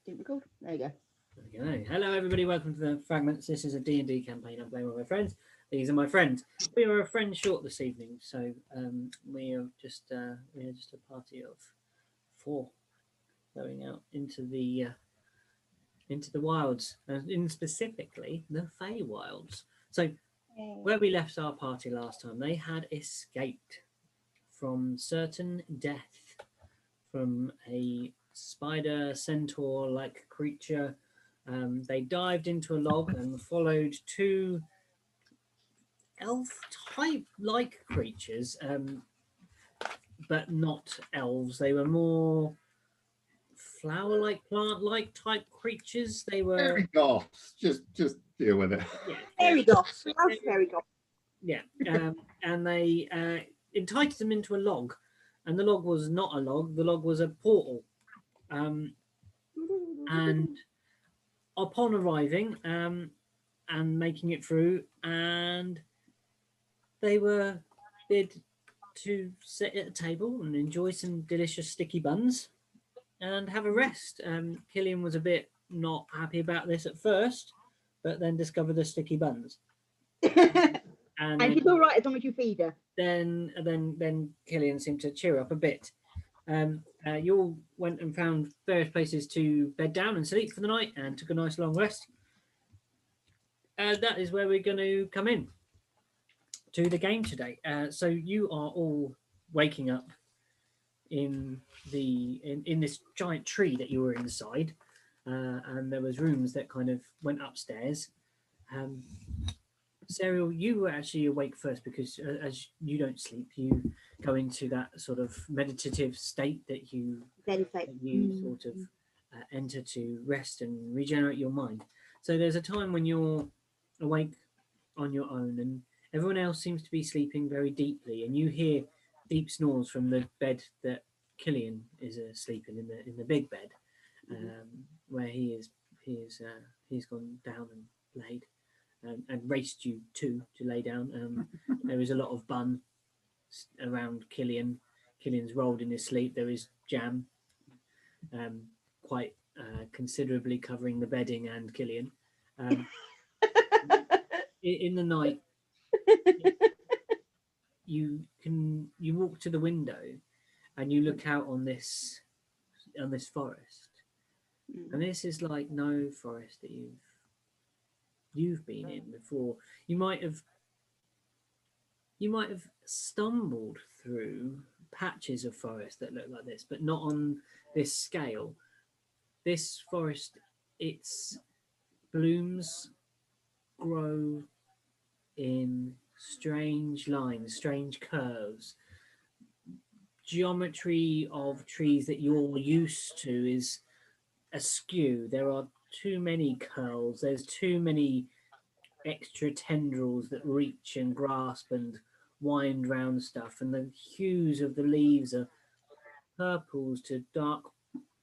Didn't record. There you go. There we go. Hello, everybody. Welcome to the Fragments. This is a D&D campaign I'm playing with my friends. These are my friends. We are a friend short this evening, so we are just a party of 4 going out into the wilds, and specifically the Feywilds. So where we left our party last time, they had escaped from certain death from a spider centaur-like creature. They dived into a log and followed 2 elf-type-like creatures, but not elves. They were more flower-like, plant-like type creatures. They were fairy goths. Just deal with it. Yeah, Fairy goths. We love fairy goths. yeah. And they enticed them into a log, and the log was not a log. The log was a portal. And upon arriving and making it through, and they were bid to sit at a table and enjoy some delicious sticky buns and have a rest. Killian was a bit not happy about this at first, but then discovered the sticky buns. And she's all right as long as you feed her. Then Killian seemed to cheer up a bit. You all went and found various places to bed down and sleep for the night and took a nice long rest. That is where we're going to come in to the game today. So you are all waking up in this giant tree that you were inside, and there was rooms that kind of went upstairs. Serial, you were actually awake first because as you don't sleep, you go into that sort of meditative state that you sort of enter to rest and regenerate your mind. So there's a time when you're awake on your own and everyone else seems to be sleeping very deeply, and you hear deep snores from the bed that Killian is sleeping in the big bed, where he's gone down and laid. And raced you to lay down. There is a lot of bun around Killian. Killian's rolled in his sleep. There is jam, quite considerably covering the bedding and Killian. In the night, you walk to the window and you look out on this forest, and this is like no forest that you've been in before. You might have stumbled through patches of forest that look like this, but not on this scale. This forest, its blooms grow in strange lines, strange curves. Geometry of trees that you're used to is askew. There are too many curls, there's too many extra tendrils that reach and grasp and wind round stuff, and the hues of the leaves are purples to dark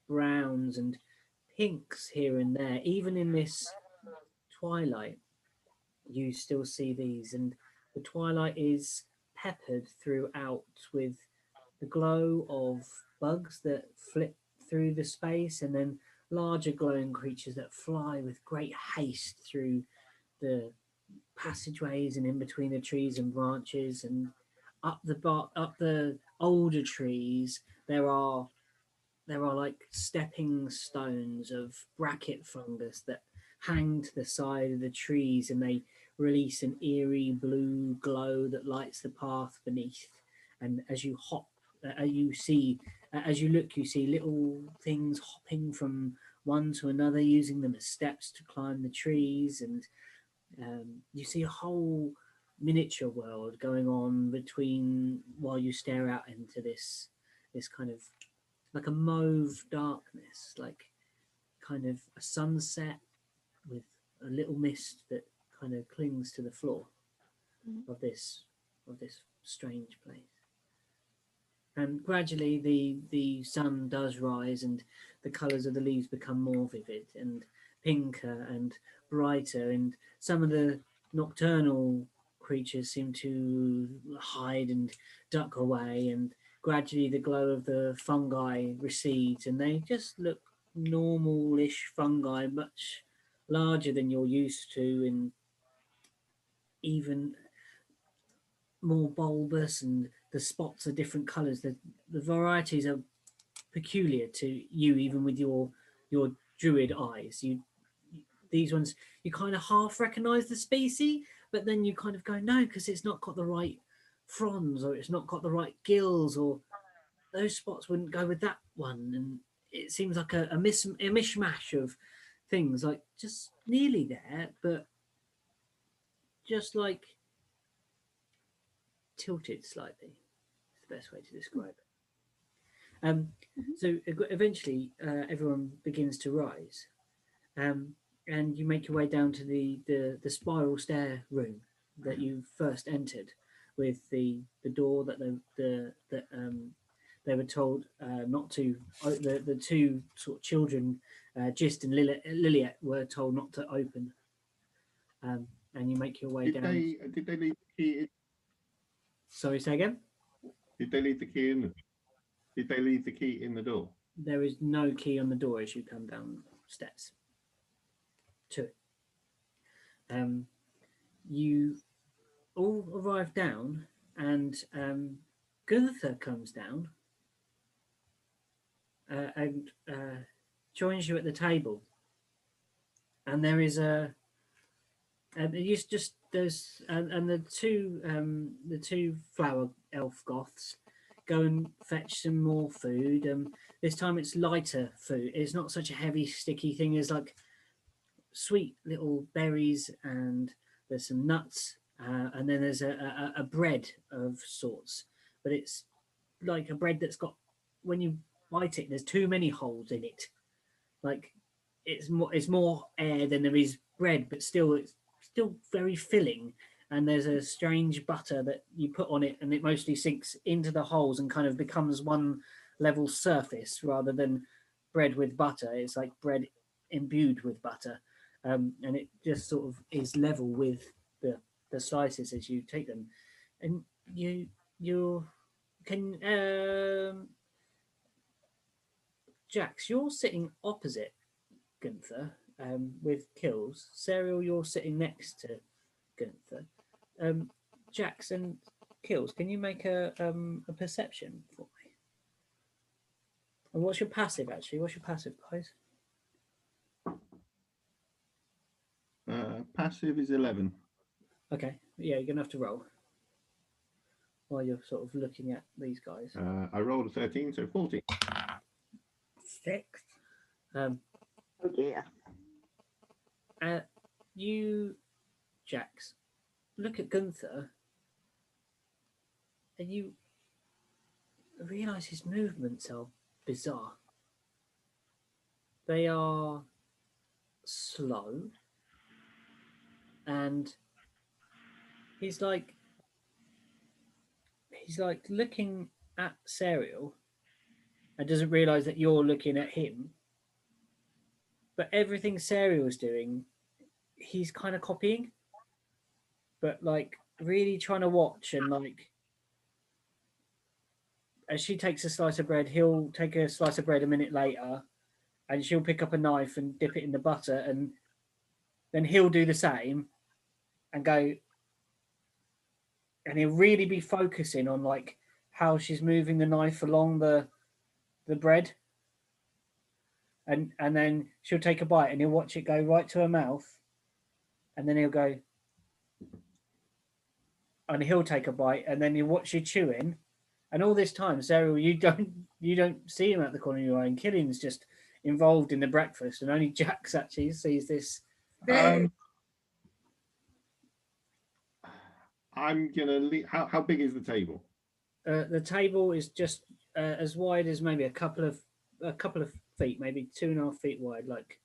browns and pinks here and there. Even in this twilight you still see these, and the twilight is peppered throughout with the glow of bugs that flit through the space, and then larger glowing creatures that fly with great haste through the passageways and in between the trees and branches, and up the older trees there are like stepping stones of bracket fungus that hang to the side of the trees, and they release an eerie blue glow that lights the path beneath. And as you hop, as you look, you see little things hopping from one to another, using them as steps to climb the trees, and you see a whole miniature world going on between while you stare out into this kind of like a mauve darkness, like kind of a sunset with a little mist that kind of clings to the floor of this strange place. And gradually the sun does rise and the colours of the leaves become more vivid and pinker and brighter, and some of the nocturnal creatures seem to hide and duck away, and gradually the glow of the fungi recedes and they just look normal-ish fungi, much larger than you're used to, and even more bulbous, and the spots are different colours. The varieties are peculiar to you, even with your druid eyes. These ones, you kind of half recognise the species, but then you kind of go, no, because it's not got the right fronds, or it's not got the right gills, or those spots wouldn't go with that one. And it seems like a mishmash of things, like just nearly there, but just like tilted slightly. It's the best way to describe it. So eventually, everyone begins to rise, and you make your way down to the spiral stair room that you first entered, with the door that they were told not to. The two sort of children, Gist and Liliet, were told not to open. And you make your way down. Did they leave the key in? Sorry, say again? Did they leave the key in? Did they leave the key in the door? There is no key on the door as you come down steps to it. You all arrive down, and Gunther comes down and joins you at the table. And there is there's the two flower elf goths go and fetch some more food. This time it's lighter food. It's not such a heavy, sticky thing. There's like sweet little berries, and there's some nuts, and then there's a bread of sorts. But it's like a bread that's got, when you bite it, there's too many holes in it. Like it's more air than there is bread, but it's still very filling. And there's a strange butter that you put on it, and it mostly sinks into the holes and kind of becomes one level surface rather than bread with butter. It's like bread imbued with butter, and it just sort of is level with the slices as you take them. And you can Jax, you're sitting opposite Gunther, with Kills. Serial, you're sitting next to Gunther. Jax and Kills, can you make a perception for me? And what's your passive, actually? What's your passive, guys? Passive is 11. Okay, yeah, you're gonna have to roll while you're sort of looking at these guys. I rolled a 13, so 14. 6. Oh dear. You, Jax, look at Gunther, and you realise his movements are bizarre. They are slow, and he's like looking at Serial and doesn't realise that you're looking at him. But everything Serial's doing, he's kind of copying, but like really trying to watch. And like, as she takes a slice of bread, he'll take a slice of bread a minute later, and she'll pick up a knife and dip it in the butter, and then he'll do the same and go, and he'll really be focusing on like how she's moving the knife along the bread. And then she'll take a bite, and he'll watch it go right to her mouth, and then he'll go, and he'll take a bite, and then you watch you chewing. And all this time, Sarah, you don't see him at the corner of your eye. And Killian's just involved in the breakfast, and only Jax actually sees this. I'm gonna leave. How big is the table? The table is just as wide as maybe a couple of feet, maybe 2.5 feet wide. Like,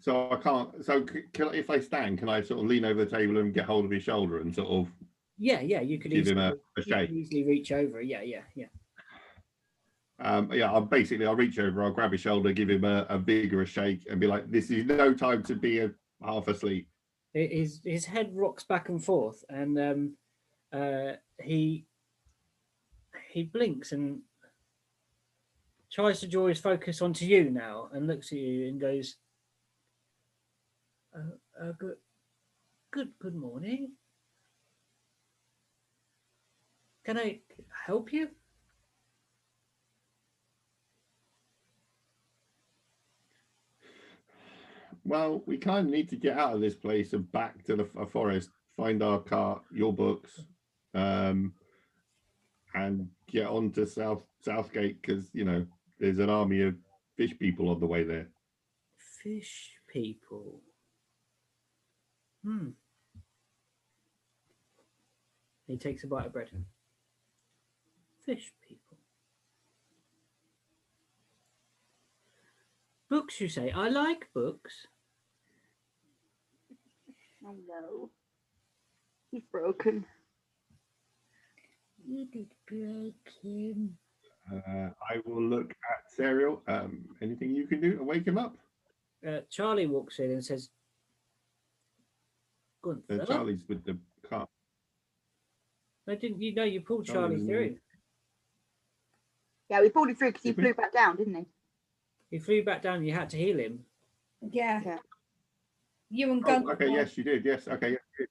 so I can't. So if I stand, can I sort of lean over the table and get hold of his shoulder and sort of? Yeah, you could give easily, him a shake. Easily reach over. Yeah. I'll reach over, I'll grab his shoulder, give him a vigorous shake, and be like, "This is no time to be half asleep." His head rocks back and forth, and he blinks, and tries to draw his focus onto you now and looks at you and goes, good morning. Can I help you? Well, we kind of need to get out of this place and back to the forest, find our cart, your books, and get on to Southgate because, you know, there's an army of fish people on the way there. Fish people. He takes a bite of bread. Fish people. Books, you say? I like books. Oh no. He's broken. You did break him. I will look at Serial. Anything you can do to wake him up? Charlie walks in and says, Gunther? Charlie's with the cart. No, didn't you know you pulled Charlie through? Yeah, we pulled him through because he flew back down, didn't he? He flew back down and you had to heal him. Yeah. Yeah. You and Gunther. Okay, yes, you did. Yes, okay, yes, you did.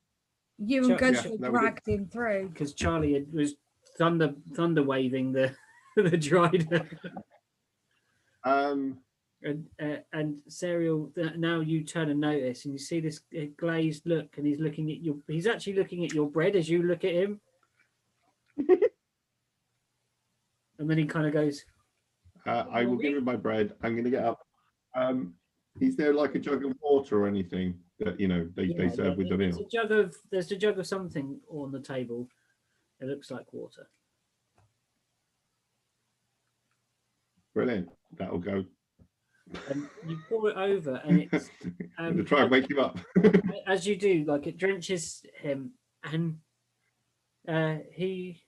You and Gunther no, dragged him through. Because Charlie was thunder waving the the Drider. And Serial, now you turn and notice, and you see this glazed look, and he's looking at you. He's actually looking at your bread as you look at him. And then he kind of goes, I will give him my bread. I'm going to get up. Is there like a jug of water or anything that, you know, they serve with the meal? There's a jug of something on the table. It looks like water. Brilliant. That'll go. And you pour it over, and it's I'm going to try and wake him up. as you do, like it drenches him, and he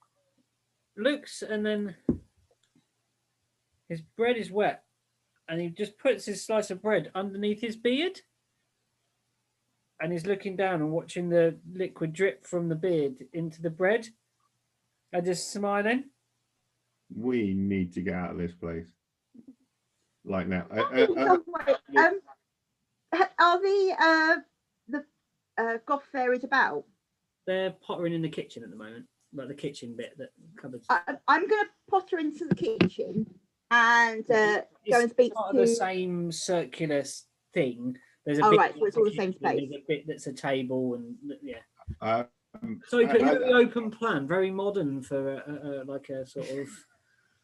looks, and then his bread is wet, and he just puts his slice of bread underneath his beard, and he's looking down and watching the liquid drip from the beard into the bread, and just smiling. We need to get out of this place. Like now. Are the goth fairies about? They're pottering in the kitchen at the moment, like the kitchen bit that cupboards. I'm going to potter into the kitchen and go and speak part to of the same circular thing. There's a oh, bit right, so it's all the same space. There's a bit that's a table, and yeah. So very open plan, very modern for like a sort of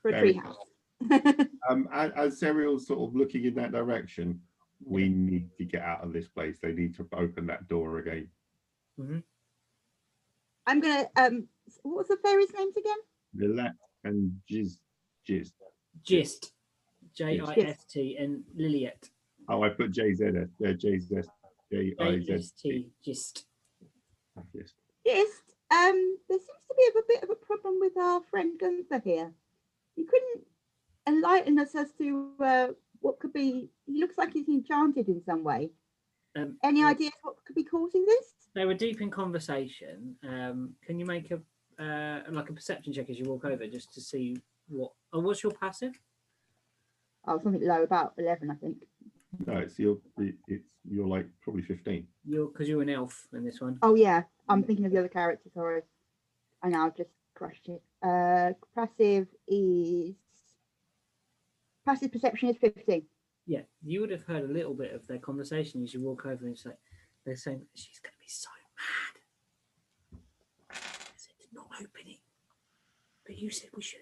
for a treehouse. As Serial's sort of looking in that direction, we need to get out of this place. They need to open that door again. Mm-hmm. I'm gonna what was the fairies' names again? Lilette and Gist. Gist, J-I-S-T, and Liliet. Oh, I put J-Z-S. J-Z-S. J-I-Z-T. Gist. Yes. There seems to be a bit of a problem with our friend Gunther here. You couldn't enlighten us as to what could be. He looks like he's enchanted in some way. Any ideas what could be causing this? They were deep in conversation. Can you make a like a perception check as you walk over, just to see what? Oh, what's your passive? Oh, something low, about 11, I think. No, you're like probably 15. Because you're an elf in this one. Oh yeah, I'm thinking of the other character. Sorry, I know I've just crushed it. Passive perception is 15. Yeah, you would have heard a little bit of their conversation as you walk over, and it's like they're saying she's going to be so mad. I said not opening, but you said we should.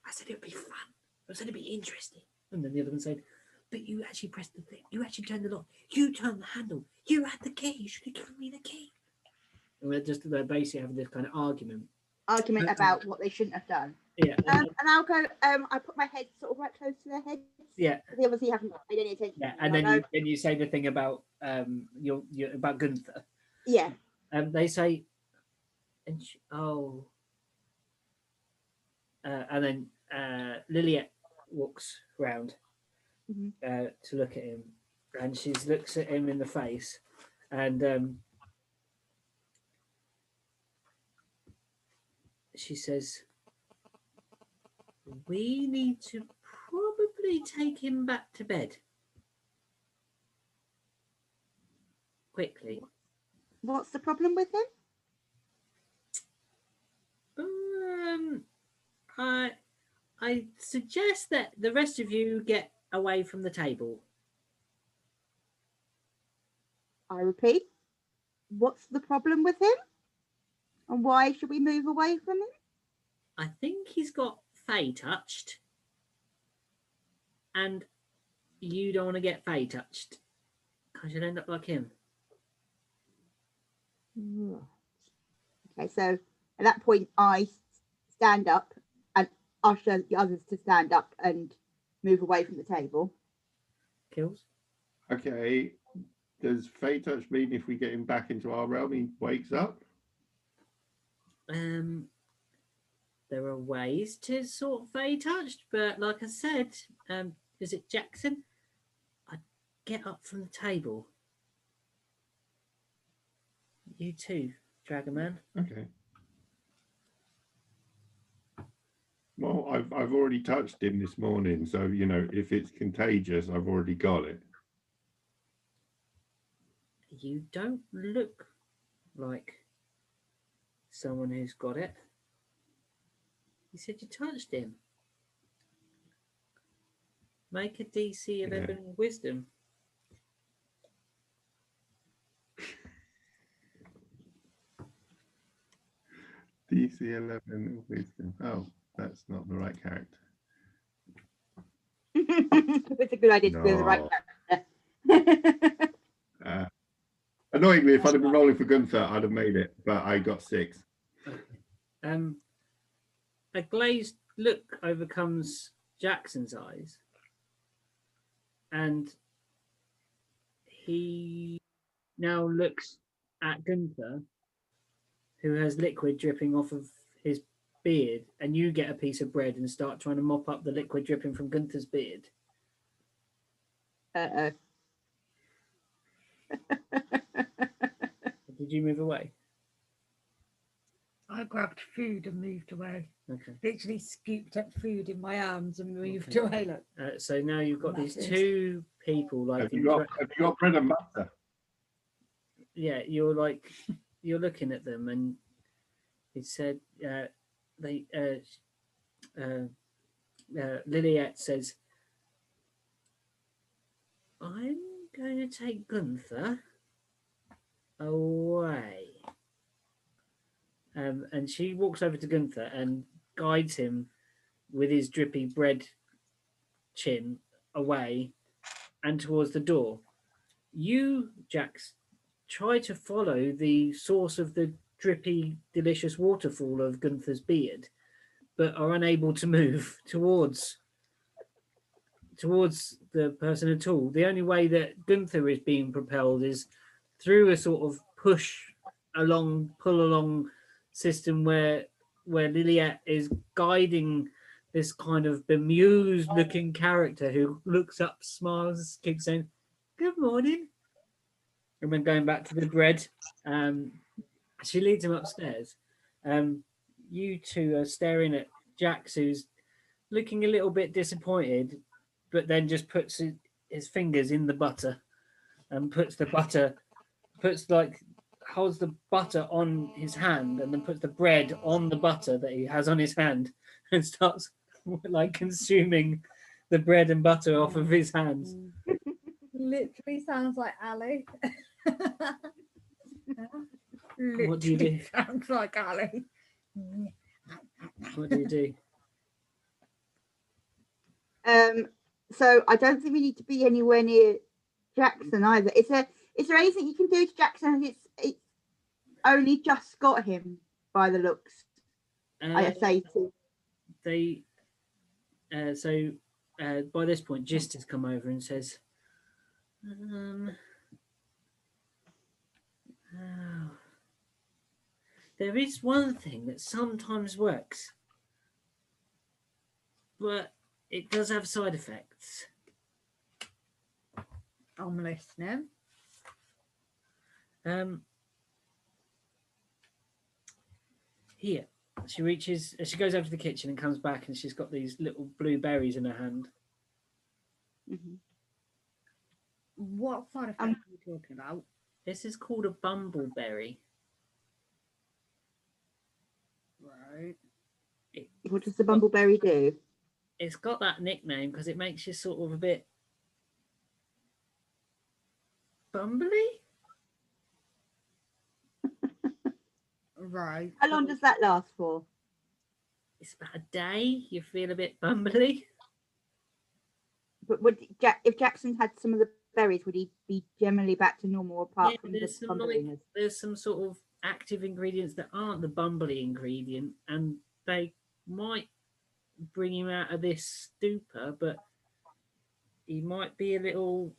I said it would be fun. I said it'd be interesting. And then the other one said, but you actually pressed the thing. You actually turned the lock. You turned the handle. You had the key. You should have given me the key. And they're basically having this kind of argument About what they shouldn't have done. Yeah. And I'll go. I put my head sort of right close to their heads. Yeah. They obviously haven't paid any attention. Yeah, and then you say the thing about your about Gunther. Yeah. They say, and then Liliet walks round to look at him, and she looks at him in the face, and she says, "We need to probably take him back to bed quickly. What's the problem with him? I suggest that the rest of you get away from the table. I repeat, what's the problem with him? And why should we move away from him? I think he's got Fey touched, and you don't want to get Fey touched because you'll end up like him. Okay, so at that point, I stand up and usher the others to stand up and move away from the table. Kills. Okay. Does Fey touch mean if we get him back into our realm, he wakes up? There are ways to sort of Fey touched, but like I said, is it Jackson? I'd get up from the table. You too, Dragon Man. Okay. Well, I've already touched him this morning, so you know if it's contagious, I've already got it. You don't look like someone who's got it. You said you touched him. Make a DC 11 wisdom. DC 11 wisdom. Oh, that's not the right character. It's a good idea to be the right character. Annoyingly, if I'd have been rolling for Gunther, I'd have made it, but I got 6. A glazed look overcomes Jackson's eyes, and he now looks at Gunther, who has liquid dripping off of his beard, and you get a piece of bread and start trying to mop up the liquid dripping from Gunther's beard. Uh-oh. Did you move away? I grabbed food and moved away. Okay. Literally scooped up food in my arms and moved Okay. away. Look. So now you've got these Massive. two people like. Have you got bread and butter? Yeah, you're looking at them, and he said, Liliette says, I'm going to take Gunther away. And she walks over to Gunther and guides him with his drippy bread chin away and towards the door. You, Jax, try to follow the source of the drippy, delicious waterfall of Gunther's beard, but are unable to move towards the person at all. The only way that Gunther is being propelled is through a sort of pull along system where Liliette is guiding this kind of bemused looking character who looks up, smiles, keeps saying, "Good morning." And then going back to the bread, she leads him upstairs. You two are staring at Jax, who's looking a little bit disappointed, but then just puts his fingers in the butter and holds the butter on his hand and then puts the bread on the butter that he has on his hand and starts like consuming the bread and butter off of his hands. Literally sounds like Ali. What do you do? Sounds like Ali. What do you do? So I don't think we need to be anywhere near Jackson either. Is there anything you can do to Jackson? It's only just got him by the looks. I say to. By this point, Gist has come over and says, there is one thing that sometimes works, but it does have side effects. I'm listening. Here, she goes over to the kitchen and comes back, and she's got these little blue berries in her hand. Mhm. What side effect are you talking about? This is called a bumbleberry. Right. What does the bumbleberry do? It's got that nickname because it makes you sort of a bit bumbly. Right. How long does that last for? It's about a day. You feel a bit bumbly. But would if Jackson had some of the berries, would he be generally back to normal apart Yeah, from there's the some bumbliness? there's some sort of active ingredients that aren't the bumbly ingredient, and they might bring him out of this stupor, but he might be a little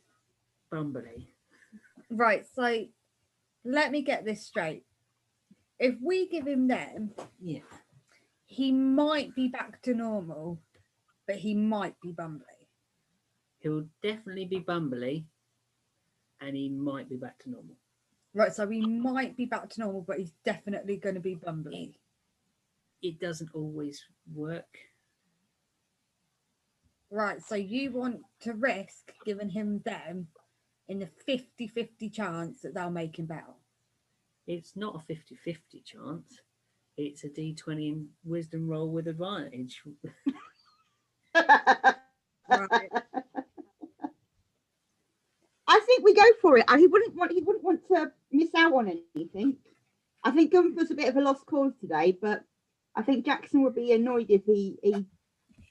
bumbly. Right. So let me get this straight. If we give him them, Yeah. he might be back to normal, but he might be bumbly. He'll definitely be bumbly, and he might be back to normal. Right. So he might be back to normal, but he's definitely going to be bumbly. It doesn't always work. Right. So you want to risk giving him them in the 50-50 chance that they'll make him better. It's not a 50-50 chance. It's a D20 wisdom roll with advantage. Right. I think we go for it. He wouldn't want to miss out on anything. I think Gunther's a bit of a lost cause today, but I think Jackson would be annoyed if he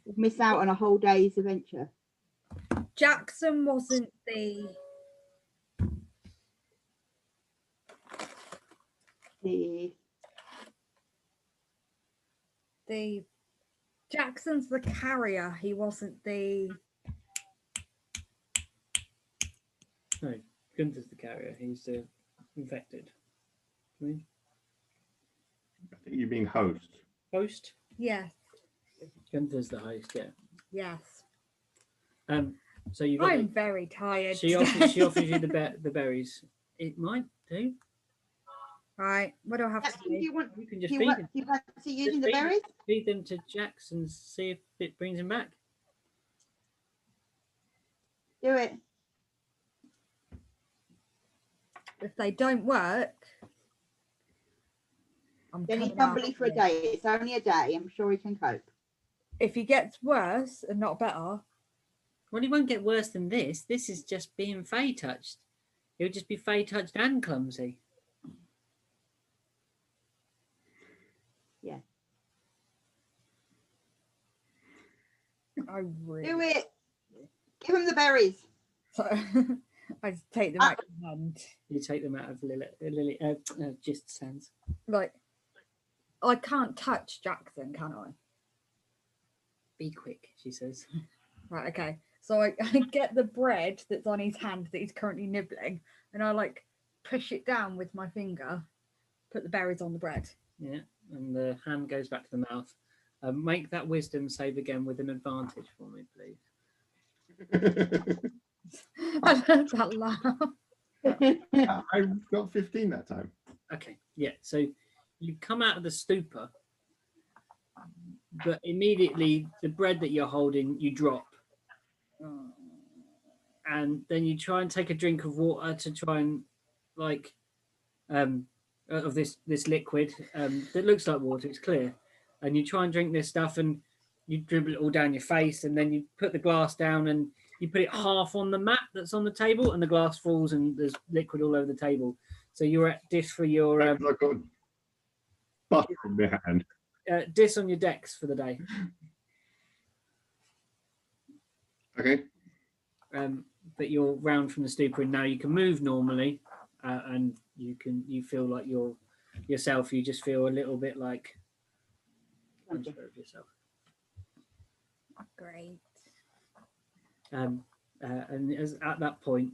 would miss out on a whole day's adventure. Jackson wasn't the Jackson's the carrier. He wasn't the No, Gunther's the carrier. He's infected. I think you mean host. Host? yes, Gunther's the host, yeah. yes. So you've got I'm very tired. she offers you the berries. It might do. Right. What do I have to Jackson, do do? you want? You can Do just you, feed want, him. do you fancy using the feed him. berries? Feed them to Jackson, see if it brings him back. Do it. If they don't work, I'm Then he's coming out. bumbly for a day. It's only a day. I'm sure he can cope. If he gets worse and not better, Well, he won't get worse than this. This is just being Fey touched. He'll just be Fey touched and clumsy. Yeah. I really Do it. Give him the berries. So I just take them out of my hand. You take them out of Gist's hands. Like, I can't touch Jackson, can I? Be quick, she says. Right, okay. So I get the bread that's on his hand that he's currently nibbling, and I like push it down with my finger, put the berries on the bread. Yeah, and the hand goes back to the mouth. Make that wisdom save again with an advantage for me, please. I love that laugh. I got 15 that time. Okay, yeah. So you come out of the stupor, but immediately the bread that you're holding, you drop. And then you try and take a drink of water to try and of this liquid that looks like water. It's clear, and you try and drink this stuff, and you dribble it all down your face, and then you put the glass down and you put it half on the mat that's on the table, and the glass falls, and there's liquid all over the table. So you're at dis for your I've got butter in my hand. dis on your decks for the day. Okay. But you're round from the stupor, and now you can move normally, and you feel like you're yourself. You just feel a little bit like unsure of yourself. Great. And at that point,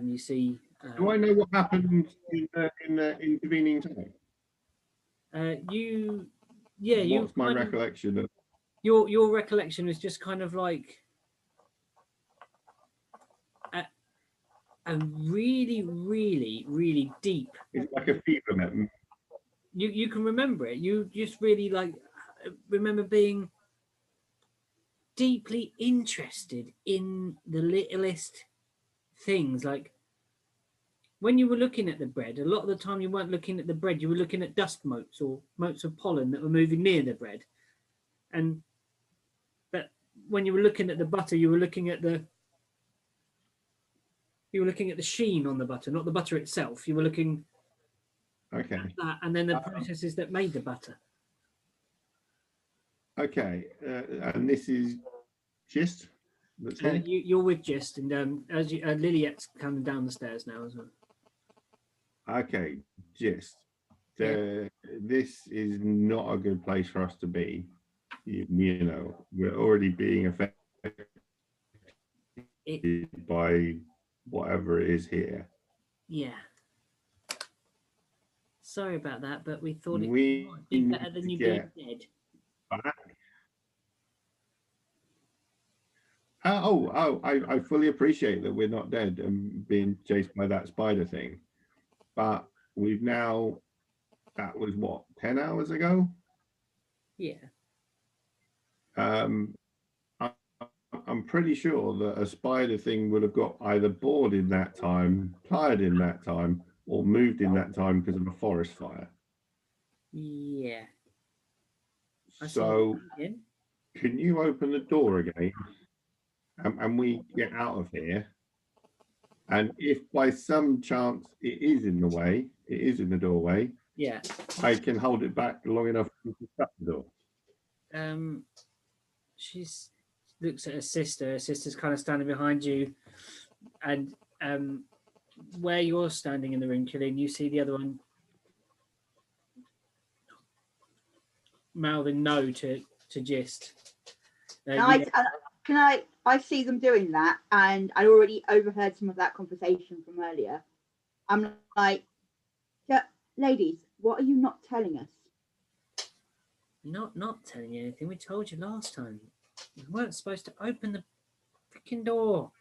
you see. Do I know what happened in the intervening time? What's my recollection of? Your recollection is just kind of like a really, really, really deep. It's like a fever memory. You can remember it. You just really like remember being deeply interested in the littlest things. Like when you were looking at the bread, a lot of the time you weren't looking at the bread, you were looking at dust motes or motes of pollen that were moving near the bread. But when you were looking at the butter, you were looking at the sheen on the butter, not the butter itself. You were looking Okay. at that, and then the processes that made the butter. Okay. And this is Gist that's here? You're with Gist, and as you, Liliet's coming down the stairs now as well. Okay, Gist. This is not a good place for us to be. You know, we're already being affected by whatever it is here. Yeah. Sorry about that, but we thought it We might be better than you being dead. Back. I fully appreciate that we're not dead and being chased by that spider thing, but we've now, that was what, 10 hours ago? Yeah. I'm pretty sure that a spider thing would have got either bored in that time, tired in that time, or moved in that time because of a forest fire. Yeah. So can you open the door again and we get out of here? And if by some chance it is in the way, it is in the doorway, yeah, I can hold it back long enough to shut the door. She's looks at her sister. Her sister's kind of standing behind you, and where you're standing in the room, Killian, you see the other one mouthing no to Gist. I see them doing that, and I already overheard some of that conversation from earlier. I'm like, yeah, ladies, what are you not telling us? Not telling you anything. We told you last time. We weren't supposed to open the freaking door.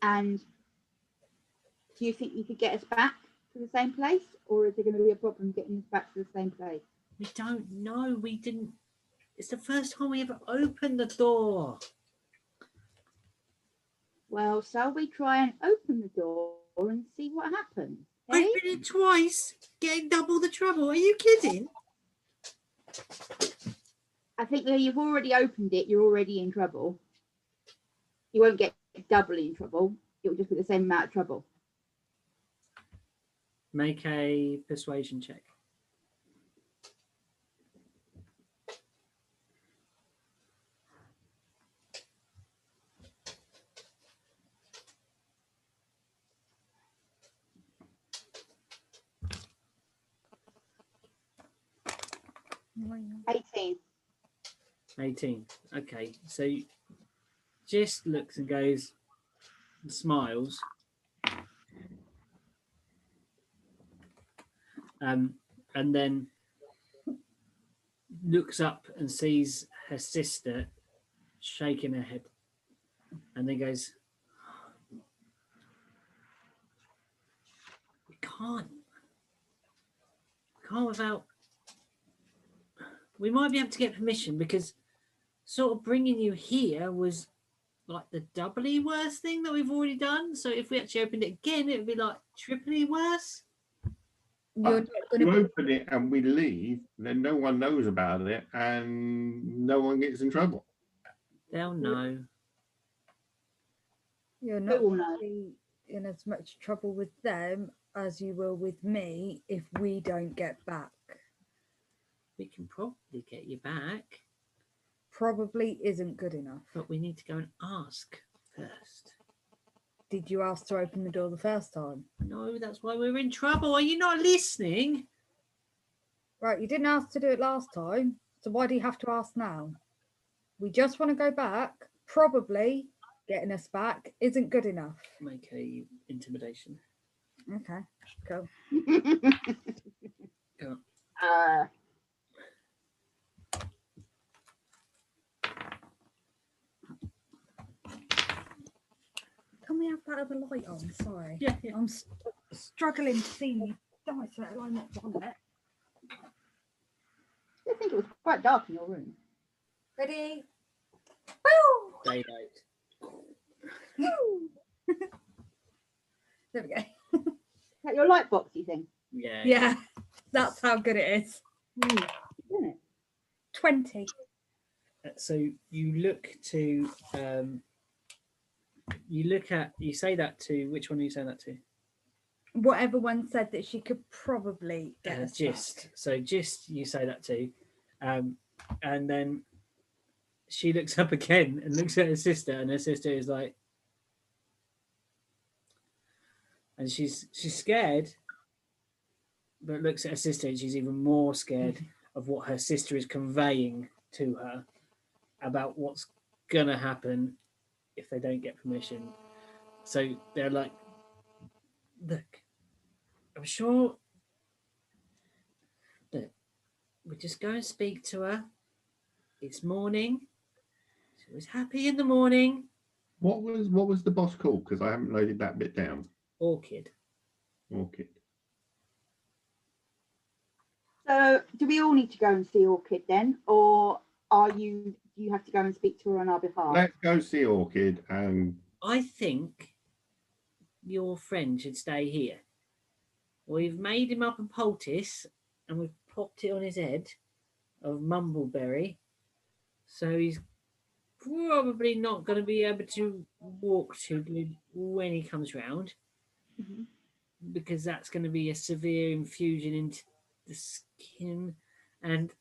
And do you think you could get us back to the same place, or is there going to be a problem getting us back to the same place? We don't know. We didn't. It's the first time we ever opened the door. Well, shall we try and open the door and see what happens? Open it twice, getting double the trouble. Are you kidding? I think that you've already opened it. You're already in trouble. You won't get double in trouble. It will just be the same amount of trouble. Make a persuasion check. $18. 18. Okay, so Gist looks and goes, and smiles. And then looks up and sees her sister shaking her head, and then goes, "We can't without. We might be able to get permission because sort of bringing you here was like the doubly worse thing that we've already done. So if we actually opened it again, it would be like triply worse." If you open it and we leave, then no one knows about it and no one gets in trouble. They'll know. You're not really in as much trouble with them as you will with me if we don't get back. We can probably get you back. Probably isn't good enough. But we need to go and ask first. Did you ask to open the door the first time? No, that's why we're in trouble. Are you not listening? Right, you didn't ask to do it last time, so why do you have to ask now? We just want to go back. Probably getting us back isn't good enough. Make a intimidation. Okay, go. Go. Can we have that other light on? Sorry. Yeah. I'm struggling to see me dice that I'm not on it. I think it was quite dark in your room. Ready? Woo! Daylight. Woo! There we go. Is that your light boxy thing? Yeah. Yeah, that's how good it is. Isn't it? 20. So you look to you say that to which one are you saying that to? Whatever one said that she could probably get us Gist. back. So Gist you say that to, and then she looks up again and looks at her sister, and her sister is like, and she's scared, but looks at her sister and she's even more scared of what her sister is conveying to her about what's gonna happen if they don't get permission. So they're like, look, I'm sure that we just go and speak to her. It's morning. She was happy in the morning. What was the boss called? Because I haven't loaded that bit down. Orchid. Orchid. So, do we all need to go and see Orchid then, or do you have to go and speak to her on our behalf? Let's go see Orchid, and I think your friend should stay here. We've made him up a poultice and we've popped it on his head of Mumbleberry. So he's probably not going to be able to walk too good when he comes round, because that's going to be a severe infusion into the skin. And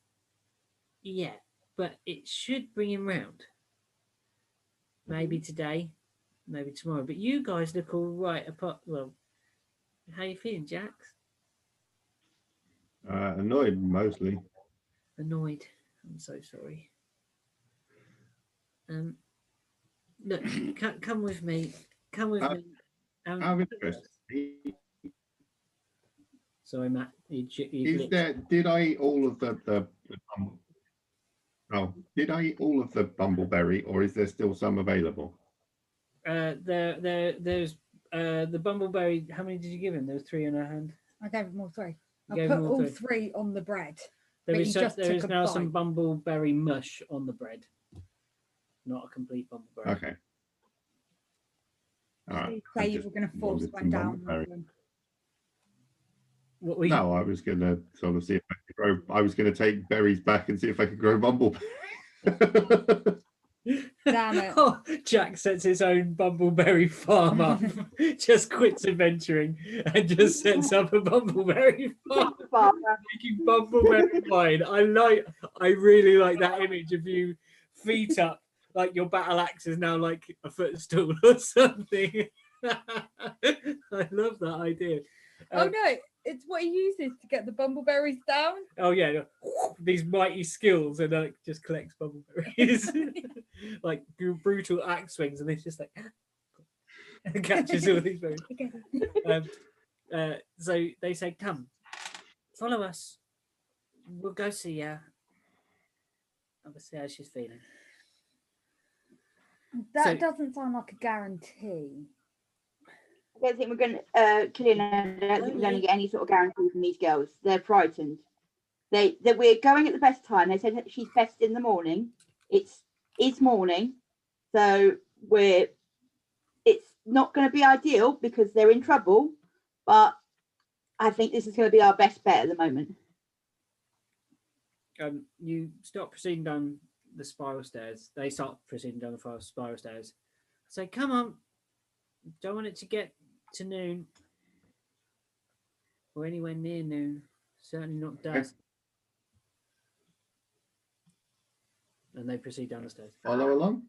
yeah, but it should bring him round. Maybe today, maybe tomorrow. But you guys look all right apart. Well, how you feeling, Jax? annoyed mostly. Annoyed. I'm so sorry. Look, come with me. Come with me. Out of interest, Sorry, Matt. did I eat all of did I eat all of the bumbleberry, or is there still some available? There's the bumbleberry. How many did you give him? There was 3 in her hand. I gave him all 3. I Gave put him all all 3 on the bread. There But is now some bumbleberry mush on the bread, not a complete bumbleberry. Okay. All right. Say you were going to force wanted one some down. bumbleberry. What we No, I was going to sort of see if I could grow. I was going to take berries back and see if I could grow bumbleberry. Damn it. Oh, Jack sets his own bumbleberry farm up, just quits adventuring and just sets up a bumbleberry farm, making bumbleberry wine. I really like that image of you feet up, like your battle axe is now like a footstool or something. I love that idea. Oh no, it's what he uses to get the bumbleberries down. Oh yeah, these mighty skills, and like just collects bumbleberries, like brutal axe swings, and it's just like catches all these berries. So they say, "Come, follow us. We'll go see her. I'll see how she's feeling." That doesn't sound like a guarantee. I don't think we're going to, Killian, I don't think we're going to get any sort of guarantee from these girls. They're frightened. That we're going at the best time. They said that she's best in the morning. It's morning, so it's not going to be ideal because they're in trouble, but I think this is going to be our best bet at the moment. You start proceeding down the spiral stairs. They start proceeding down the spiral stairs. Say, come on. Don't want it to get to noon or anywhere near noon. Certainly not dusk. And they proceed down the stairs. Follow along.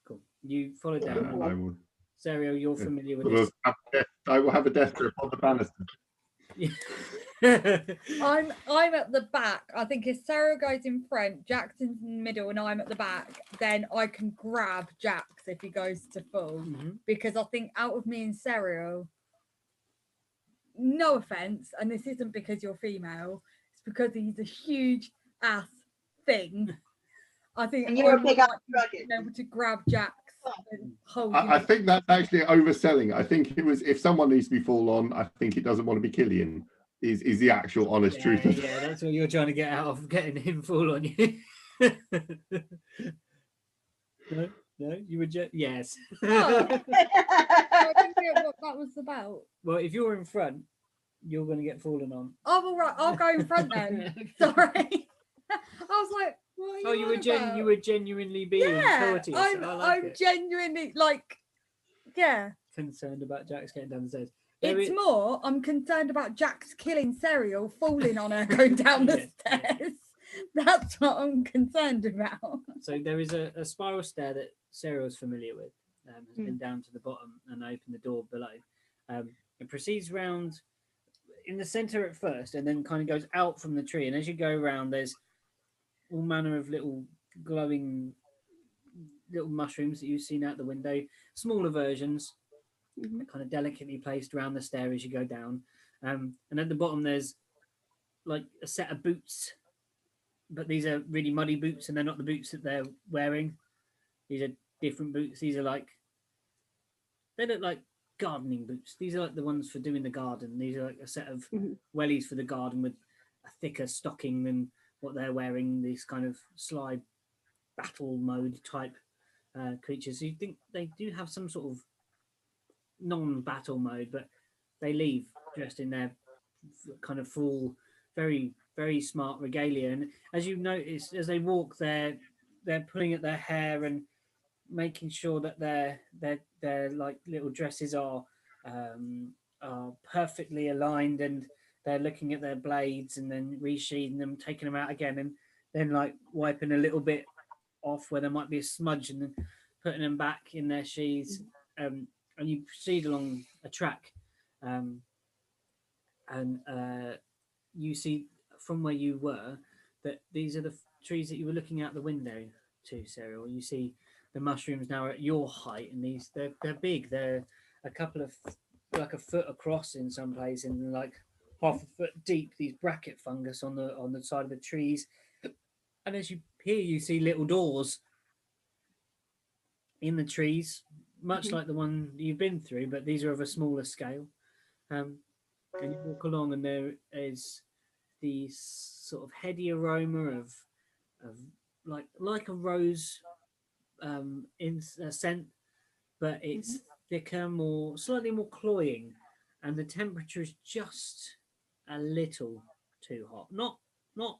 Cool. You follow down. I will. Serio, you're familiar with this. I will have a death grip on the banister. I'm at the back. I think if Sarah goes in front, Jackson's in the middle, and I'm at the back, then I can grab Jax if he goes to full. Because I think out of me and Sarah, no offense, and this isn't because you're female, it's because he's a huge ass thing. I think and you're a big ass dragon. Able to grab Jax and hold I think that's actually overselling. I think it was, if someone needs to be full on, I think it doesn't want to be Killian. Is the actual honest truth. Yeah, that's what you're trying to get out of getting him full on you. No, you were yes. Oh. I didn't get what that was about. Well, if you're in front, you're going to get fallen on. Oh, all right. I'll go in front then. Sorry. I was like, what are you about? You were genuinely being courteous. I'm genuinely like, concerned about Jax getting down the stairs. It's more, I'm concerned about Jax killing Serial, falling on her, going down the stairs. That's what I'm concerned about. So there is a spiral stair that Serial's familiar with. Has been down to the bottom and opened the door below. It proceeds round in the center at first and then kind of goes out from the tree. And as you go around, there's all manner of little glowing little mushrooms that you've seen out the window, smaller versions, kind of delicately placed around the stair as you go down. And at the bottom, there's like a set of boots, but these are really muddy boots and they're not the boots that they're wearing. These are different boots. These are like, they look like gardening boots. These are like the ones for doing the garden. These are like a set of wellies for the garden with a thicker stocking than what they're wearing. These kind of sly battle mode type creatures. So you think they do have some sort of non-battle mode, but they leave dressed in their kind of full, very, very smart regalia. And as you notice, as they walk, they're pulling at their hair and making sure that their like little dresses are perfectly aligned, and they're looking at their blades and then resheathing them, taking them out again, and then like wiping a little bit off where there might be a smudge and then putting them back in their sheaths. And you proceed along a track, and you see from where you were that these are the trees that you were looking out the window to, Cyril. You see the mushrooms now are at your height, and they're big. They're a couple of like a foot across in some places, and like half a foot deep. These bracket fungus on the side of the trees, and as you peer, you see little doors in the trees, much like the one you've been through, but these are of a smaller scale. And you walk along, and there is the sort of heady aroma of like a rose in a scent, but it's thicker, slightly more cloying, and the temperature is just a little too hot. Not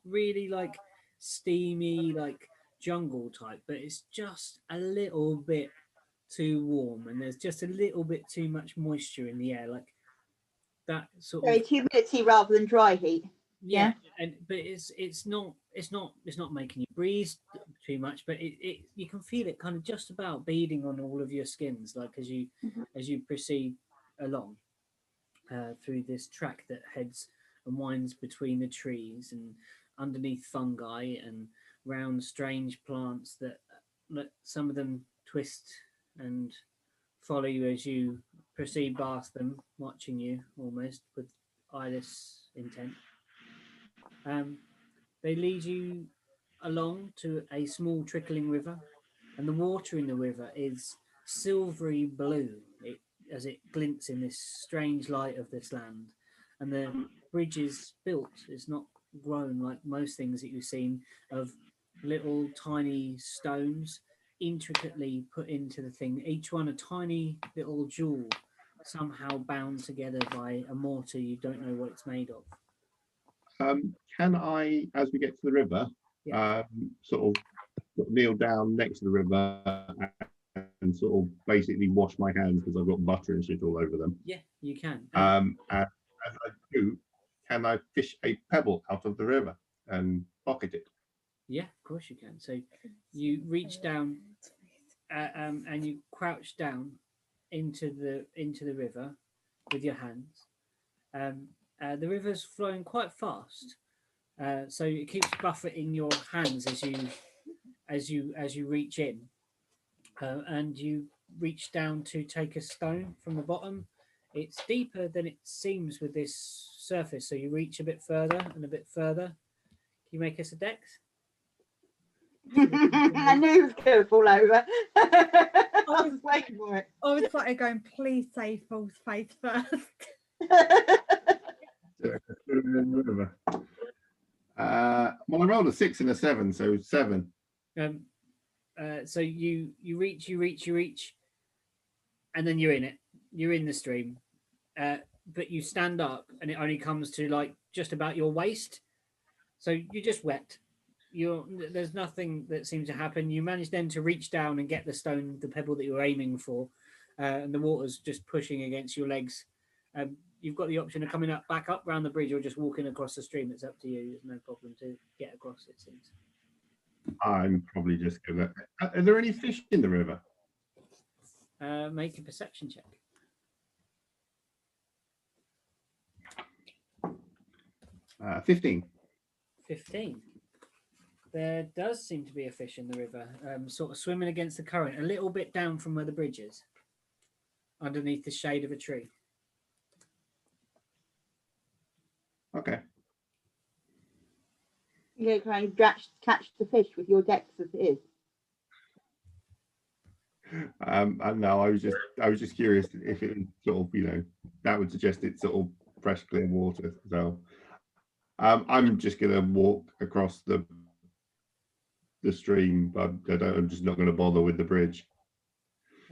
really like steamy, like jungle type, but it's just a little bit too warm, and there's just a little bit too much moisture in the air, like that sort of humidity rather than dry heat. But it's not making you breathe too much, but it you can feel it kind of just about beading on all of your skins, like as you proceed along through this track that heads and winds between the trees and underneath fungi and round strange plants that some of them twist and follow you as you proceed past them, watching you almost with eyeless intent. They lead you along to a small trickling river, and the water in the river is silvery blue as it glints in this strange light of this land. And the bridge is built, it's not grown like most things that you've seen, of little tiny stones intricately put into the thing, each one a tiny little jewel somehow bound together by a mortar you don't know what it's made of. Can I, as we get to the river, sort of kneel down next to the river and sort of basically wash my hands because I've got butter and shit all over them? Yeah, you can. And as I do, can I fish a pebble out of the river and pocket it? Yeah, of course you can. So you reach down and you crouch down into the river with your hands. The river's flowing quite fast, so it keeps buffeting your hands as you reach in, and you reach down to take a stone from the bottom. It's deeper than it seems with this surface, so you reach a bit further and a bit further. Can you make us a dex? I knew it was going to fall over. I was waiting for it. I was like going, please say false face first. Well, I rolled a 6 and a 7, so 7. So you reach, and then you're in it. You're in the stream, but you stand up, and it only comes to like just about your waist. So you're just wet. There's nothing that seems to happen. You manage then to reach down and get the stone, the pebble that you were aiming for, and the water's just pushing against your legs. You've got the option of coming up, back up around the bridge, or just walking across the stream. It's up to you. There's no problem to get across, it seems. I'm probably just gonna. Are there any fish in the river? Make a perception check. 15. 15. There does seem to be a fish in the river, sort of swimming against the current, a little bit down from where the bridge is, underneath the shade of a tree. Okay. You're going to catch the fish with your dex as it is. And no, I was just curious if it was sort of, that would suggest it's sort of fresh, clear water. So I'm just gonna walk across the stream. I'm just not going to bother with the bridge.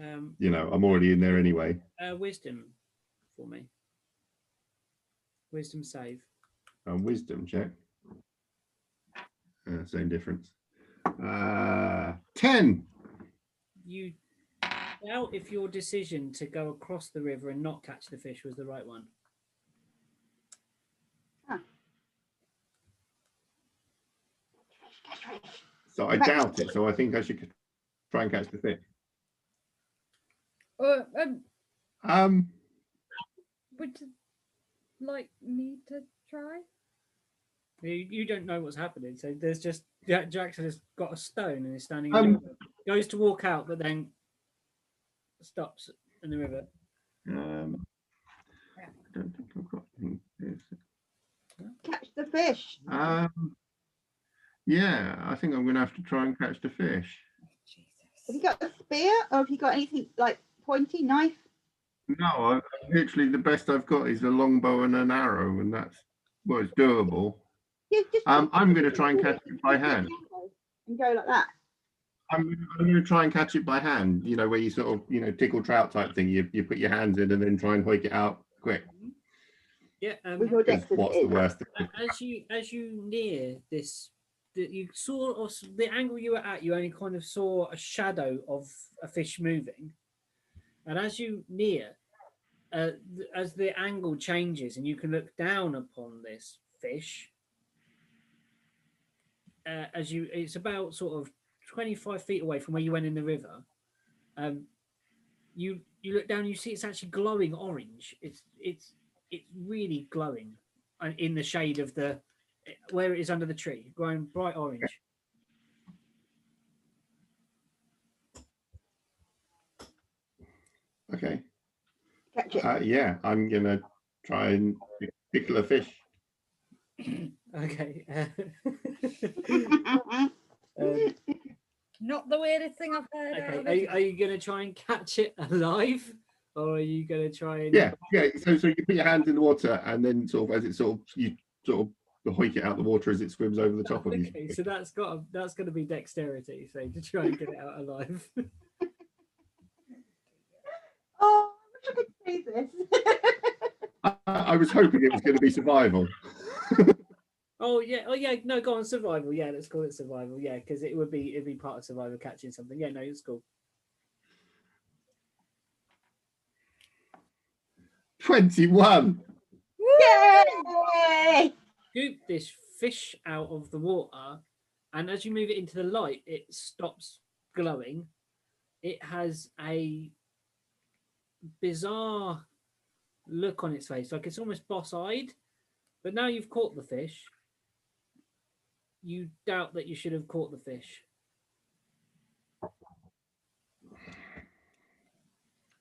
I'm already in there anyway. Wisdom for me. Wisdom save. Wisdom check. Same difference. 10. You doubt if your decision to go across the river and not catch the fish was the right one. Huh. So I doubt it. So I think I should try and catch the fish. Would you like me to try? You don't know what's happening, so there's just Jackson has got a stone and is standing in the river. Goes to walk out, but then stops in the river. I don't think I've got anything. Catch the fish. Yeah, I think I'm going to have to try and catch the fish. Have you got a spear, or have you got anything like pointy knife? No, literally the best I've got is a longbow and an arrow, and that's it's doable. Yeah, I'm going to try and catch it by hand. And go like that. I'm going to try and catch it by hand. Where you sort of tickle trout type thing. You put your hands in and then try and hoik it out quick. Yeah. With your dex, what's the worst? As you near this, you saw the angle you were at. You only kind of saw a shadow of a fish moving, and as you near, as the angle changes and you can look down upon this fish. It's about sort of 25 feet away from where you went in the river. You look down, you see it's actually glowing orange. It's really glowing in the shade of where it is under the tree, glowing bright orange. Okay. Catch it. Yeah, I'm gonna try and tickle a fish. Okay. Not the weirdest thing I've heard. Okay. Are you going to try and catch it alive, or are you going to try and? Yeah. So you put your hands in the water, and then you hoik it out the water as it swims over the top of you. Okay, so that's going to be dexterity, so to try and get it out alive. Oh, I wish I could say this. I was hoping it was going to be survival. Oh yeah. No, go on, survival. Yeah, let's call it survival. Yeah, because it'd be part of survival catching something. Yeah, no, it's cool. 21. Yay! Scoop this fish out of the water, and as you move it into the light, it stops glowing. It has a bizarre look on its face, like it's almost boss-eyed. But now you've caught the fish, you doubt that you should have caught the fish.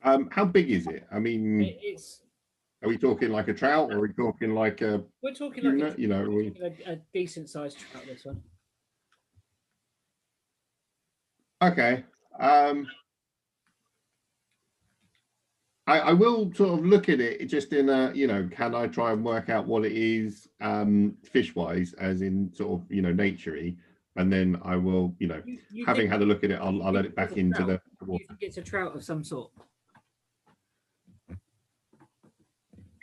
How big is it? I mean, are we talking like a trout, or are we talking like a? We're talking tuna, like a decent sized trout. This one. Okay. I will sort of look at it just in a, can I try and work out what it is fish wise, as in sort of, naturey, and then I will, You having think- had a look at it, I'll let it it's back a into the trout? water. You think it's a trout of some sort?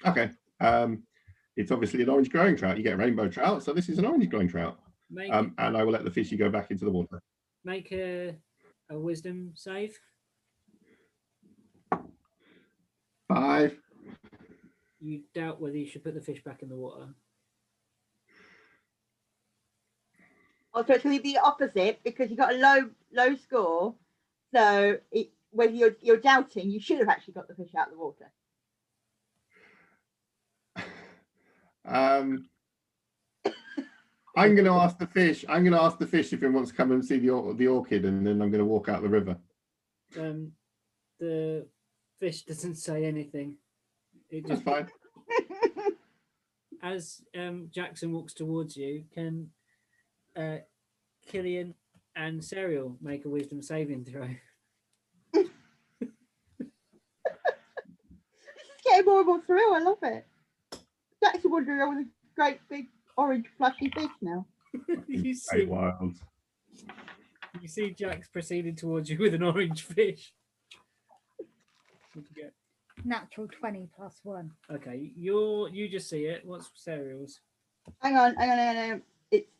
Okay. It's obviously an orange glowing trout. You get a rainbow trout, so this is an orange glowing trout. And I will let the fishy go back into the water. Make a wisdom save. 5. You doubt whether you should put the fish back in the water. Oh, so it's going to be the opposite because you got a low score. So whether you're doubting, you should have actually got the fish out of the water. I'm going to ask the fish. I'm going to ask the fish if it wants to come and see the orchid, and then I'm going to walk out the river. The fish doesn't say anything. That's fine. As Jackson walks towards you, can Killian and Serial make a wisdom saving throw? This is getting more and more thrill. I love it. Jackson wandering around with a great big orange flashy fish now. You see Jax proceeding towards you with an orange fish. What'd you get? Natural 20 plus 1. Okay, you just see it. What's Serial's? Hang on. It's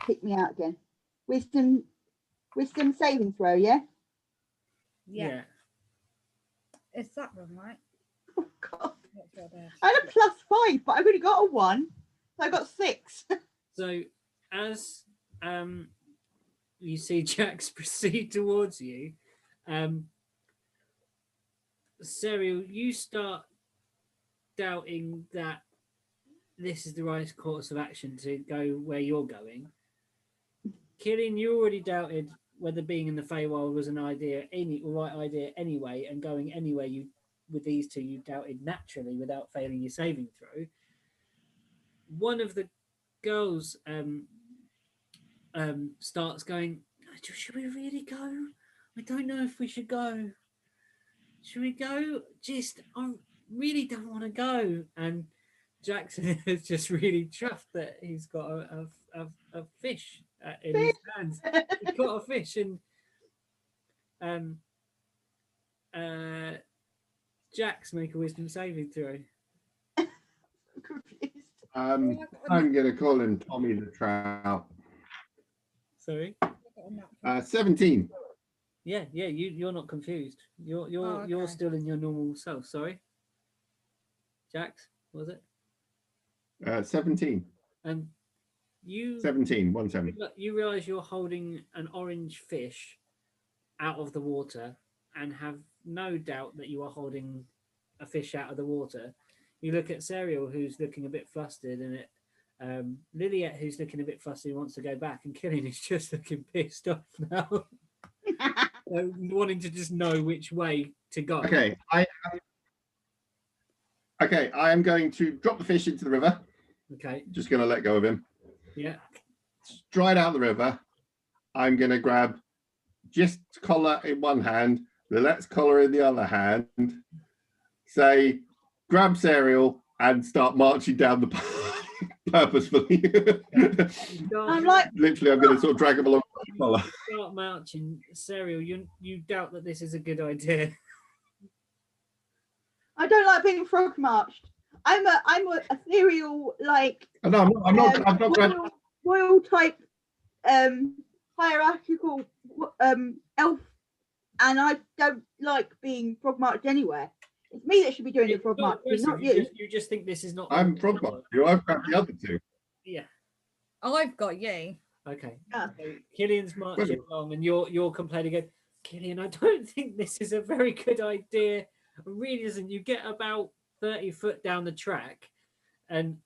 kicked me out again. Wisdom saving throw, yeah? Yeah. Is that one right? Oh god. I had a +5, but I've only got a 1. So I got 6. So as you see Jax proceed towards you, Serial, you start doubting that this is the right course of action to go where you're going. Killian, you already doubted whether being in the Feywild was an right idea anyway, and going anywhere with these two you doubted naturally without failing your saving throw. One of the girls starts going, should we really go? I don't know if we should go. Should we go? I really don't want to go. And Jackson is just really chuffed that he's got a fish in his hands. He's got a fish, and Jax, make a wisdom saving throw. I'm confused. I'm going to call him Tommy the Trout. Sorry. 17. Yeah. You're not confused. You're still in your normal self. Sorry, Jax, was it? 17. And you 17. 17. You realize you're holding an orange fish out of the water, and have no doubt that you are holding a fish out of the water. You look at Serial, who's looking a bit flustered, and Liliette, who's looking a bit flustered, wants to go back, and Killian is just looking pissed off now. Wanting to just know which way to go. Okay, I am going to drop the fish into the river. Okay. Just going to let go of him. Yeah. Stride out the river. I'm going to grab just collar in one hand, the let's collar in the other hand, say, grab Serial, and start marching down the path purposefully. I'm like, literally, I'm going to sort of drag him along the collar. Start marching, Serial. You doubt that this is a good idea. I don't like being frog marched. I'm a ethereal, like No, I'm not. royal type hierarchical elf, and I don't like being frog marched anywhere. It's me that should be doing the frog march, not you. You just think this is not. I'm frog marched. I've grabbed the other two. Yeah. I've got you. Okay. Ah. So Killian's marching along, and you're complaining again. Killian, I don't think this is a very good idea. It really isn't. You get about 30 foot down the track, and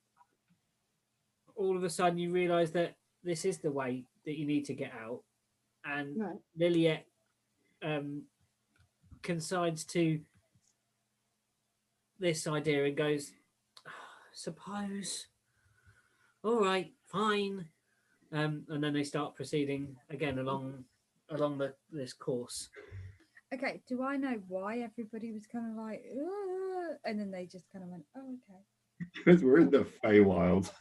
all of a sudden you realise that this is the way that you need to get out. And Right. Liliette consides to this idea and goes, suppose. All right, fine. And then they start proceeding again along this course. Okay, do I know why everybody was kind of like, "Ugh," and then they just kind of went, oh, okay. Because we're in the Feywild.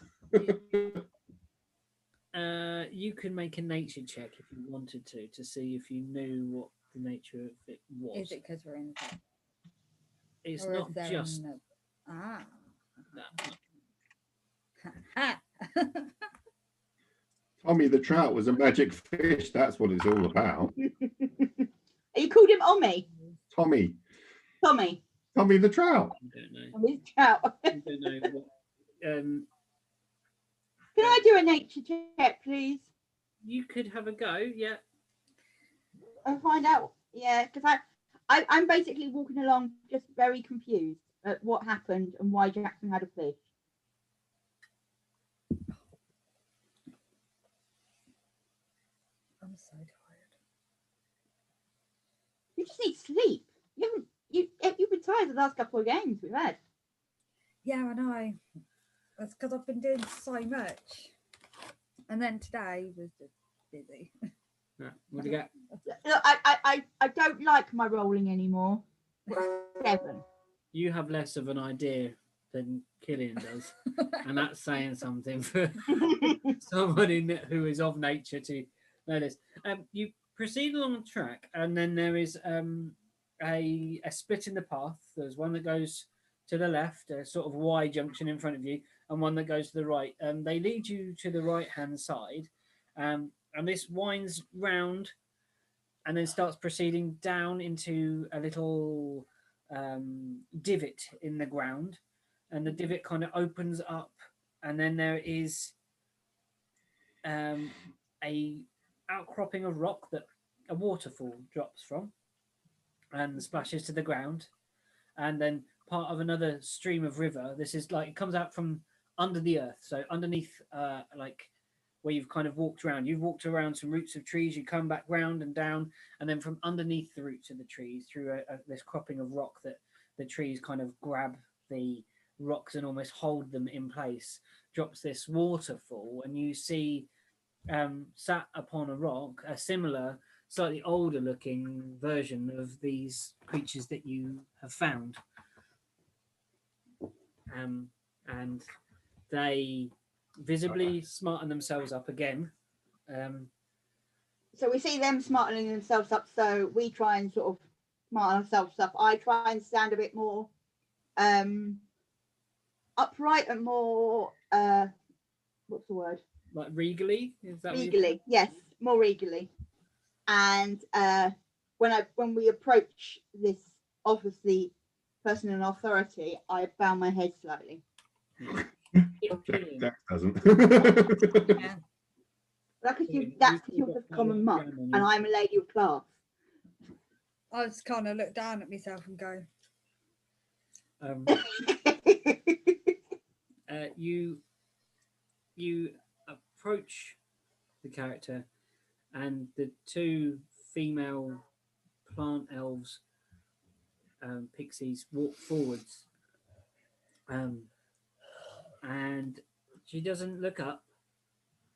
You can make a nature check if you wanted to see if you knew what the nature of it was. Is it because we're in the It's or not if they're just in the... Ah. that. Tommy the trout was a magic fish. That's what it's all about. You called him Omi? Tommy. Tommy. Tommy the trout. I don't know. Tommy's trout. I don't know what. Can I do a nature check, please? You could have a go, yeah. And find out. Yeah, because I'm basically walking along just very confused at what happened and why Jackson had a fish. I'm so tired. You just need sleep. You've been tired the last couple of games we've had. Yeah, I know. That's because I've been doing so much. And then today was just busy. Right, what do you get? Look, I don't like my rolling anymore. 7. You have less of an idea than Killian does, and that's saying something for someone who is of nature to know this. You proceed along the track, and then there is a split in the path. There's one that goes to the left, a sort of Y junction in front of you, and one that goes to the right. They lead you to the right-hand side, and this winds round and then starts proceeding down into a little divot in the ground, and the divot kind of opens up, and then there is a outcropping of rock that a waterfall drops from and splashes to the ground, and then part of another stream of river. This is like, it comes out from under the earth, so underneath like where you've kind of walked around. You've walked around some roots of trees, you come back round and down, and then from underneath the roots of the trees through this cropping of rock that the trees kind of grab the rocks and almost hold them in place, drops this waterfall, and you see sat upon a rock a similar, slightly older looking version of these creatures that you have found. And they visibly smarten themselves up again. So we see them smartening themselves up, so we try and sort of smarten ourselves up. I try and stand a bit more upright and more what's the word? Like regally? Is that regally? Yes, more regally. And when we approach this obviously person in authority, I bow my head slightly. Jack doesn't. Yeah. That's because you're just common muck, and I'm a lady of class. I just kind of look down at myself and go, you approach the character, and the two female plant elves, pixies, walk forwards, and she doesn't look up.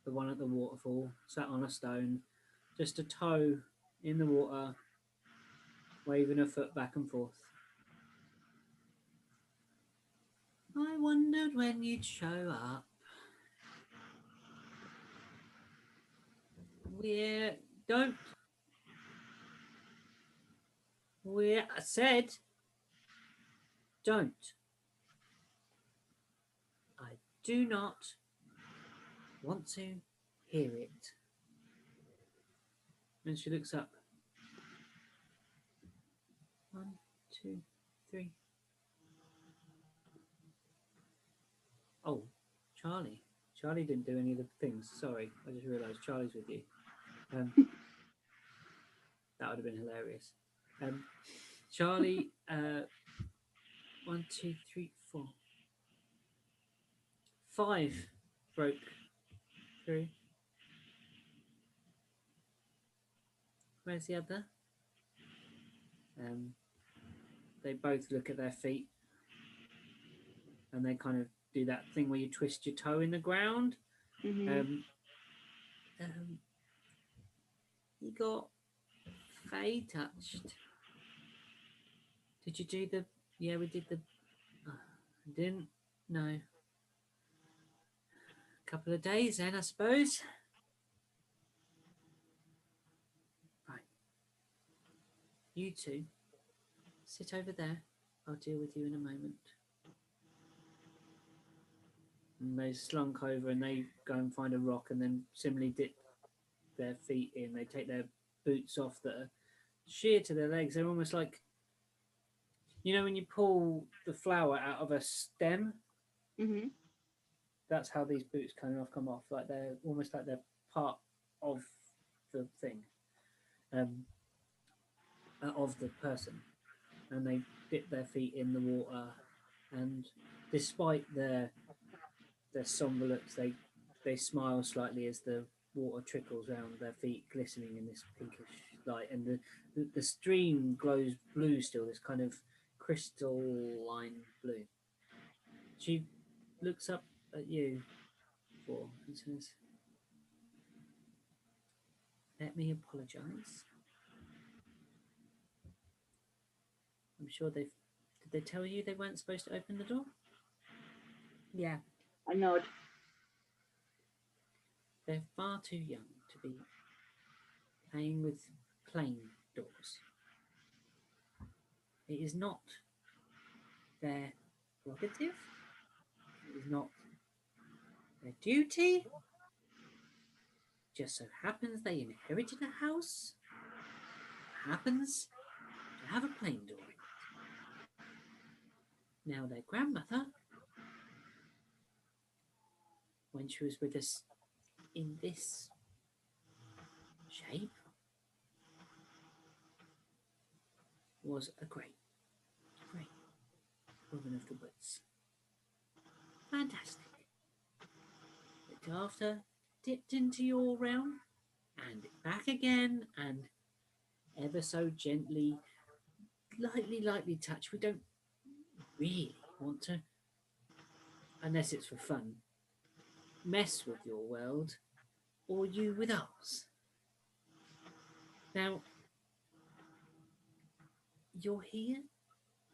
The one at the waterfall, sat on a stone, just a toe in the water, waving her foot back and forth. I wondered when you'd show up. I said, don't. I do not want to hear it. And she looks up. 1, 2, 3. Oh, Charlie. Charlie didn't do any of the things. Sorry, I just realised Charlie's with you. That would have been hilarious. Charlie, 1, 2, 3, 4. 5 broke through. Where's the other? They both look at their feet, and they kind of do that thing where you twist your toe in the ground. Mm-hmm. He got Fey touched. Did you do the? Yeah, we did the. Didn't. No. A couple of days then, I suppose. Right. You two, sit over there. I'll deal with you in a moment. And they slunk over and they go and find a rock and then similarly dip their feet in. They take their boots off that are sheer to their legs. They're almost like, you know, when you pull the flower out of a stem, Mm-hmm. that's how these boots kind of come off. Like they're almost like part of the thing, of the person. And they dip their feet in the water. And despite their somber looks, they smile slightly as the water trickles around their feet, glistening in this pinkish light, and the stream glows blue still, this kind of crystalline blue. She looks up at you and says, "Let me apologise. I'm sure did they tell you they weren't supposed to open the door?" Yeah. I nod. They're far too young to be playing with plain doors. It is not their prerogative. It is not their duty. Just so happens they inherited a house. Happens to have a plain door in it. Now their grandmother, when she was with us in this shape, was a great woman of the woods. Fantastic. Looked after, dipped into your realm, and back again, and ever so gently, lightly touch. We don't really want to, unless it's for fun, mess with your world or you with ours. Now, you're here,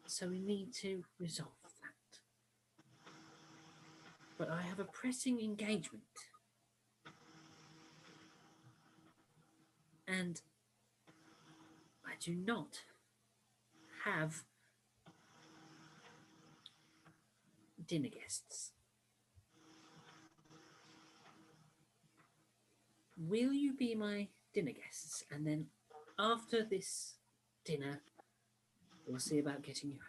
so we need to resolve that. But I have a pressing engagement. And I do not have dinner guests. Will you be my dinner guests? And then after this dinner, we'll see about getting you home.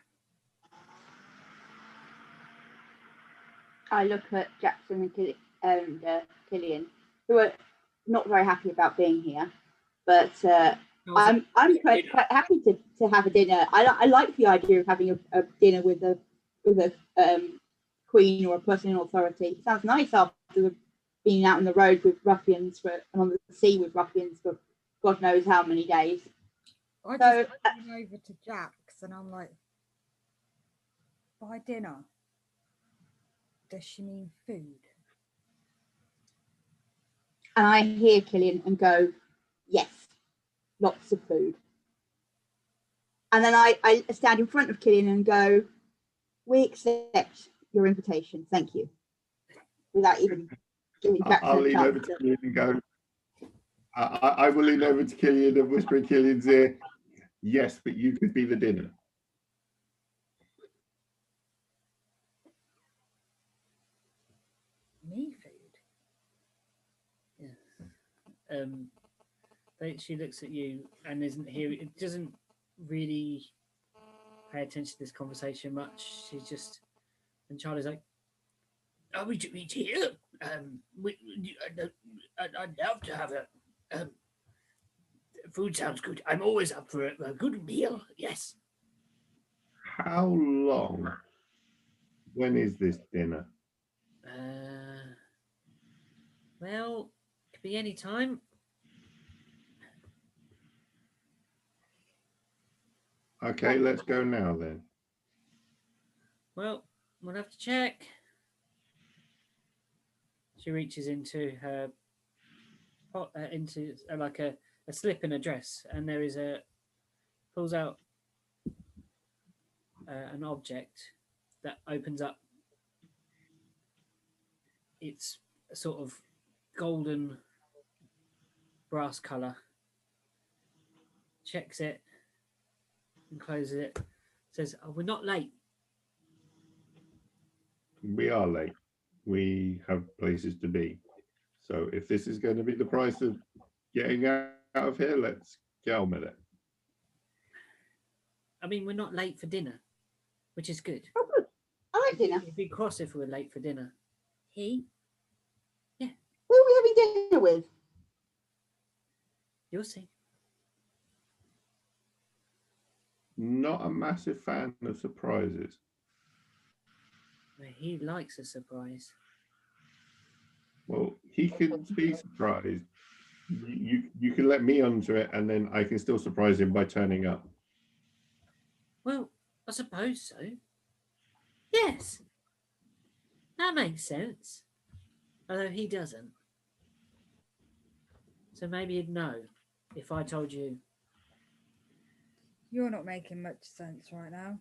I look at Jackson and Killian, who are not very happy about being here, but I'm quite happy to have a dinner. I like the idea of having a dinner with a queen or a person in authority. It sounds nice after being out on the road with ruffians and on the sea with ruffians for God knows how many days. I just came over to Jack's and I'm like, by dinner, does she mean food? And I hear Killian and go, yes, lots of food. And then I stand in front of Killian and go, we accept your invitation. Thank you. Without even giving Jackson I'll lean over to Killian and go, I will lean over to Killian and whisper in Killian's ear, yes, but you could be the dinner. Me food? Yeah. She looks at you and isn't here. It doesn't really pay attention to this conversation much. She's just, and Charlie's like, "Are we to eat here? I'd love to have a food sounds good. I'm always up for a good meal. Yes." How long? When is this dinner? Well, could be any time. Okay, let's go now then. Well, we'll have to check. She reaches into her into like a slip in a dress, and there is pulls out an object that opens up. It's a sort of golden brass color. Checks it and closes it. Says, "Oh, we're not late." We are late. We have places to be. So if this is going to be the price of getting out of here, let's get on with it. I mean, we're not late for dinner, which is good. Oh, good. I like dinner. It'd be cross if we were late for dinner. He? Who are we having dinner with? You'll see. Not a massive fan of surprises. He likes a surprise. Well, he can be surprised. You can let me onto it, and then I can still surprise him by turning up. Well, I suppose so. Yes. That makes sense. Although he doesn't. So maybe he'd know if I told you. You're not making much sense right now.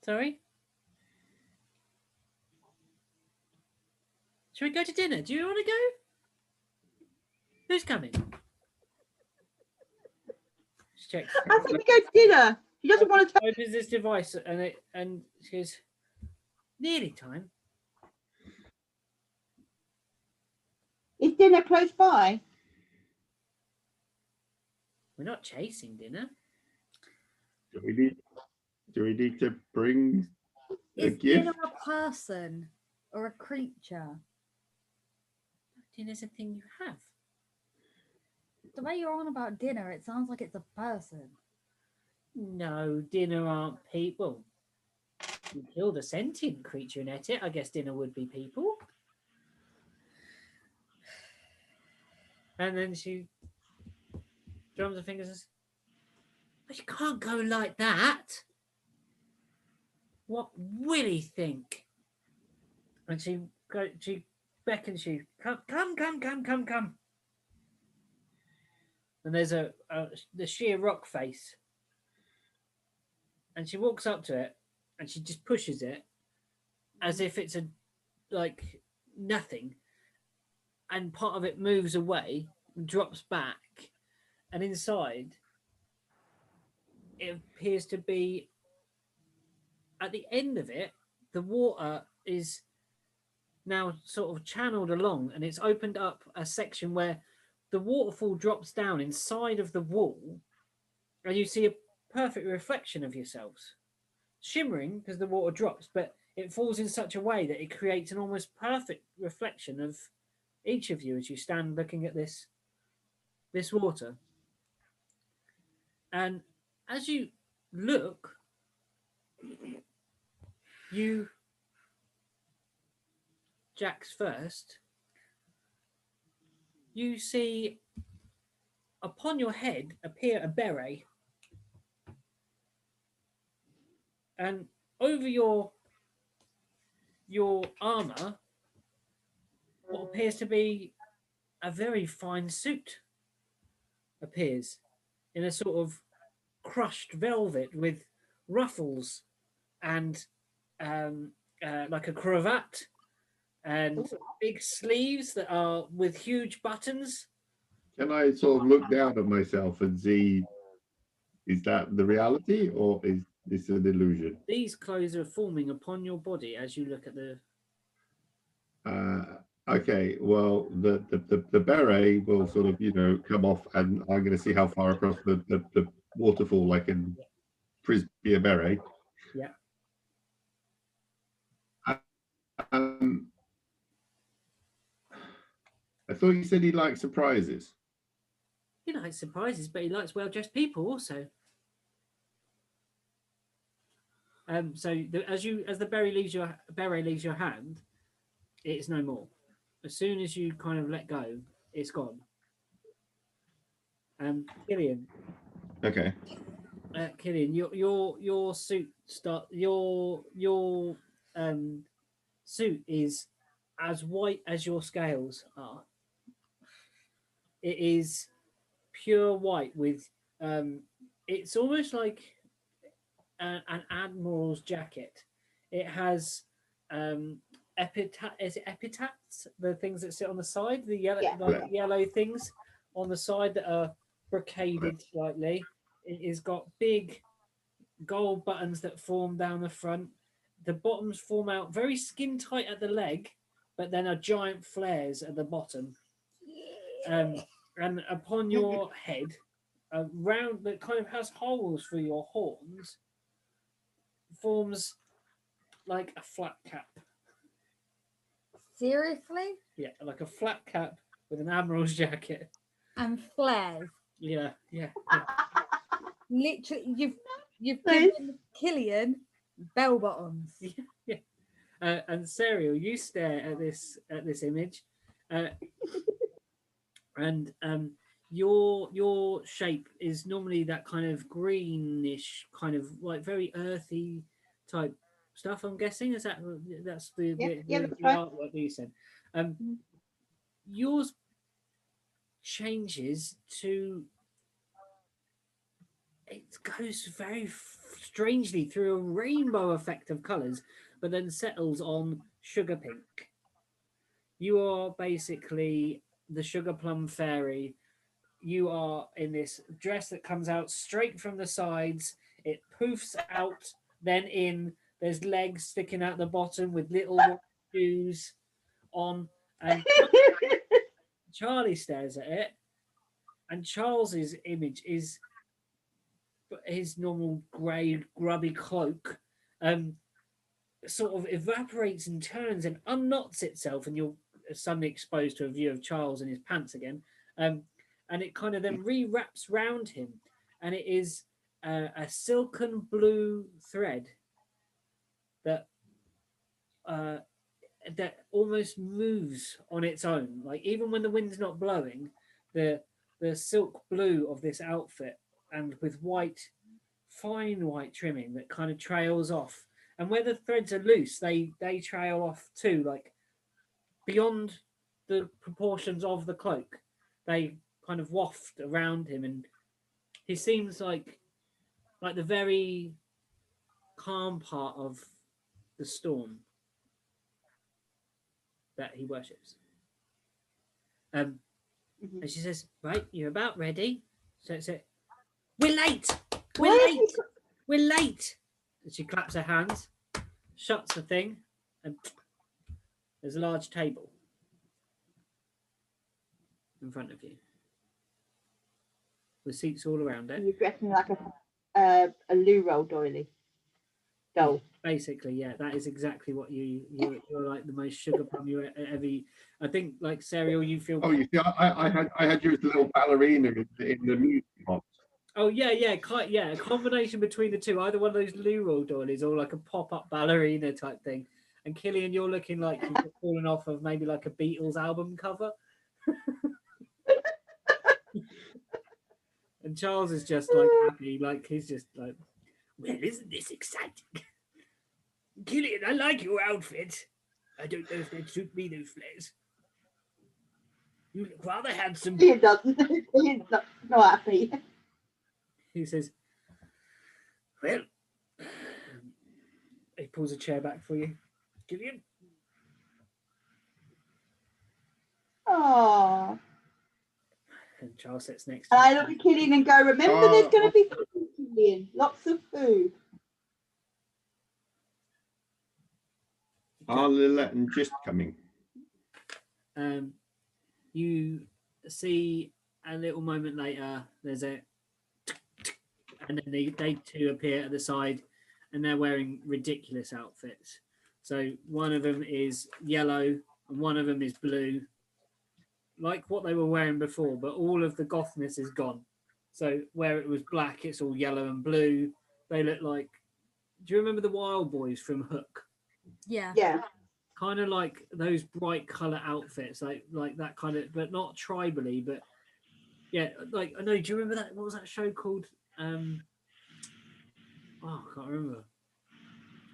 Sorry? Shall we go to dinner? Do you want to go? Who's coming? Just check. I think we go to dinner. He doesn't want to. Opens this device and she goes, nearly time. Is dinner close by? We're not chasing dinner. Do we need to bring a Is gift? dinner a person or a creature? Dinner's a thing you have. The way you're on about dinner, it sounds like it's a person. No, dinner aren't people. You killed a sentient creature and ate it. I guess dinner would be people. And then she drums her fingers and says, "But you can't go like that. What will he think?" And she beckons you, come. And there's the sheer rock face. And she walks up to it and she just pushes it as if it's like nothing. And part of it moves away and drops back. And inside, it appears to be, at the end of it, the water is now sort of channeled along, and it's opened up a section where the waterfall drops down inside of the wall, and you see a perfect reflection of yourselves, shimmering because the water drops, but it falls in such a way that it creates an almost perfect reflection of each of you as you stand looking at this water. And as you look, Jax first, you see upon your head appear a beret, and over your armor, what appears to be a very fine suit appears in a sort of crushed velvet with ruffles and like a cravat and big sleeves that are with huge buttons. Can I sort of look down at myself and see, is that the reality or is this an illusion? These clothes are forming upon your body as you look at the... Okay, well, the beret will sort of, come off, and I'm going to see how far across the waterfall I can frisbee a beret. Yeah. I thought you said he liked surprises. He likes surprises, but he likes well-dressed people also. So as the beret leaves your hand, it's no more. As soon as you kind of let go, it's gone. Killian. Okay. Killian, your suit suit is as white as your scales are. It is pure white with It's almost like an admiral's jacket. It has is it epitaphs, the things that sit on the side, the yellow Yeah. like yellow things on the side that are brocaded slightly. It has got big gold buttons that form down the front. The bottoms form out very skin tight at the leg, but then are giant flares at the bottom. And upon your head, a round that kind of has holes for your horns, forms like a flat cap. Seriously? Yeah, like a flat cap with an admiral's jacket. And flares. Yeah. Literally, you've Nice. given Killian bell bottoms. Yeah. And Serial, you stare at this image, and your shape is normally that kind of greenish, kind of like very earthy type stuff. I'm guessing that's the that's the right. artwork that you said. Yours changes to, it goes very strangely through a rainbow effect of colors, but then settles on sugar pink. You are basically the sugar plum fairy. You are in this dress that comes out straight from the sides. It poofs out, then in. There's legs sticking out the bottom with little shoes on. And Charlie stares at it. And Charles's image is his normal grey, grubby cloak. Sort of evaporates and turns and unknots itself, and you're suddenly exposed to a view of Charles and his pants again. And it kind of then re-wraps round him, and it is a silken blue thread that that almost moves on its own. Like even when the wind's not blowing, the silk blue of this outfit, and with white, fine white trimming that kind of trails off. And where the threads are loose, they trail off too, like beyond the proportions of the cloak. They kind of waft around him, and he seems like the very calm part of the storm that he worships. And she says, "Right, you're about ready." So it's it. We're late. We're late. And she claps her hands, shuts the thing, and there's a large table in front of you with seats all around it. You're dressing like a loo roll doily doll. Basically, yeah, that is exactly what you're like, the most sugar plum you ever. I think, like Serial, you feel. Oh, you see, I had you as a little ballerina in the music box. Oh yeah, a combination between the two, either one of those loo roll doilies or like a pop-up ballerina type thing. And Killian, you're looking like you've fallen off of maybe like a Beatles album cover. And Charles is just like happy, like he's just like, well, isn't this exciting? Killian, I like your outfit. I don't know if they'd suit me, those flares. You look rather handsome. He doesn't. He's not happy. He says, well, he pulls a chair back for you. Killian. Oh. And Charles sits next to And him. I look at Killian and go, remember there's going to be food, Killian. Lots of food. Are Lilette and Gist coming? You see a little moment later, there's a, and then they two appear at the side, and they're wearing ridiculous outfits. So one of them is yellow and one of them is blue, like what they were wearing before, but all of the gothness is gone. So where it was black, it's all yellow and blue. They look like, do you remember the Wild Boys from Hook? Yeah. Yeah. Kind of like those bright color outfits, like that kind of, but not tribally, but yeah, like I know. Do you remember that? What was that show called? Oh, I can't remember.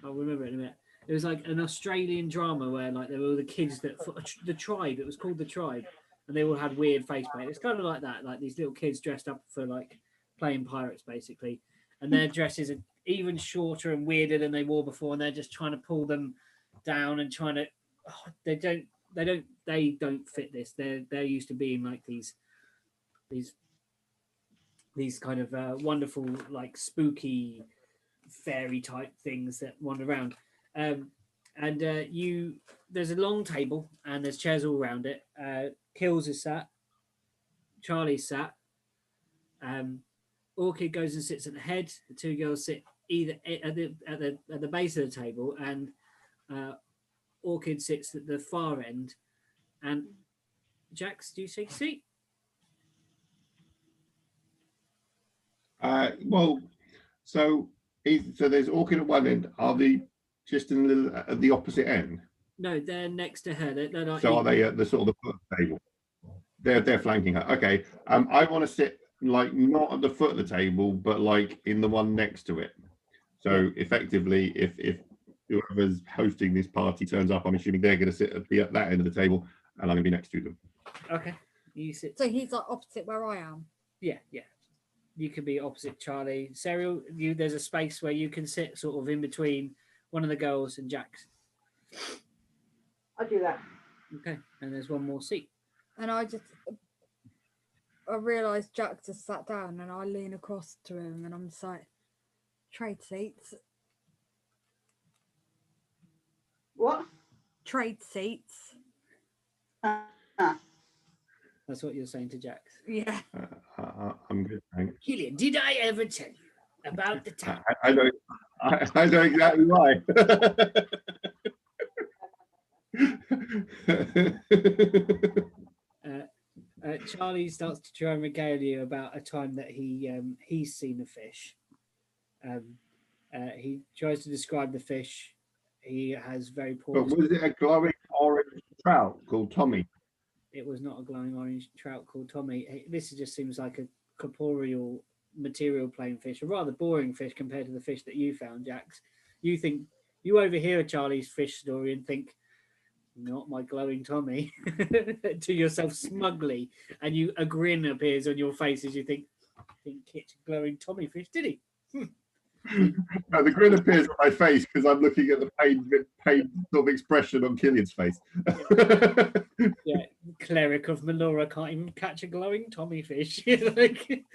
I'll remember it in a minute. It was like an Australian drama where like there were all the kids that the tribe. It was called The Tribe, and they all had weird face paint. It's kind of like that, like these little kids dressed up for like playing pirates basically, and their dresses are even shorter and weirder than they wore before, and they're just trying to pull them down and trying to. Oh, they don't fit this. They're used to being like these kind of wonderful, like spooky fairy type things that wander around. And there's a long table and there's chairs all around it. Kills is sat, Charlie's sat. Orchid goes and sits at the head. The two girls sit either at the base of the table, and Orchid sits at the far end. And Jax, do you take a seat? Well, so there's Orchid at one end. Are they just in the at the opposite end? No, they're next to her. They're not. So are they at the sort of the foot of the table? They're flanking her. Okay. I want to sit like not at the foot of the table, but like in the one next to it. So effectively, if whoever's hosting this party turns up, I'm assuming they're going to sit at that end of the table, and I'm going to be next to them. Okay, you sit. So he's like opposite where I am. Yeah. You can be opposite Charlie. Serial, there's a space where you can sit sort of in between one of the girls and Jax. I'll do that. Okay, and there's one more seat. And I realise Jax has sat down, and I lean across to him, and I'm just like, trade seats. What? Trade seats. That's what you're saying to Jax. Yeah. I'm good, thanks. Killian, did I ever tell you about the time? I know exactly why. Charlie starts to try and regale you about a time that he's seen a fish. He tries to describe the fish. He has very poor. But was it a glowing orange trout called Tommy? It was not a glowing orange trout called Tommy. This just seems like a corporeal material plane fish, a rather boring fish compared to the fish that you found, Jax. You overhear a Charlie's fish story and think, not my glowing Tommy, to yourself smugly, and a grin appears on your face as you think it's a glowing Tommy fish, did he? No, the grin appears on my face because I'm looking at the pain sort of expression on Killian's face. Yeah, cleric of Melora can't even catch a glowing Tommy fish. Like,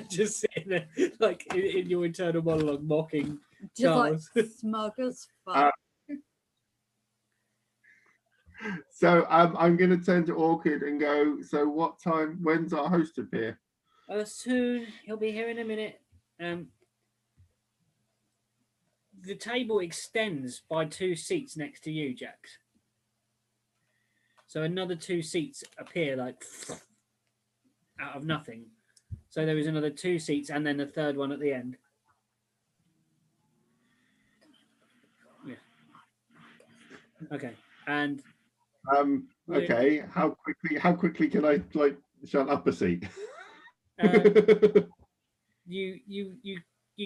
just sitting there, like in your internal monologue, mocking Charles. Like smug as fuck. So I'm going to turn to Orchid and go, so when's our host appear? Soon, he'll be here in a minute. The table extends by 2 seats next to you, Jax. So another 2 seats appear like out of nothing. So there is another 2 seats and then a third one at the end. Yeah. Okay. And okay. How quickly can I like shut up a seat? You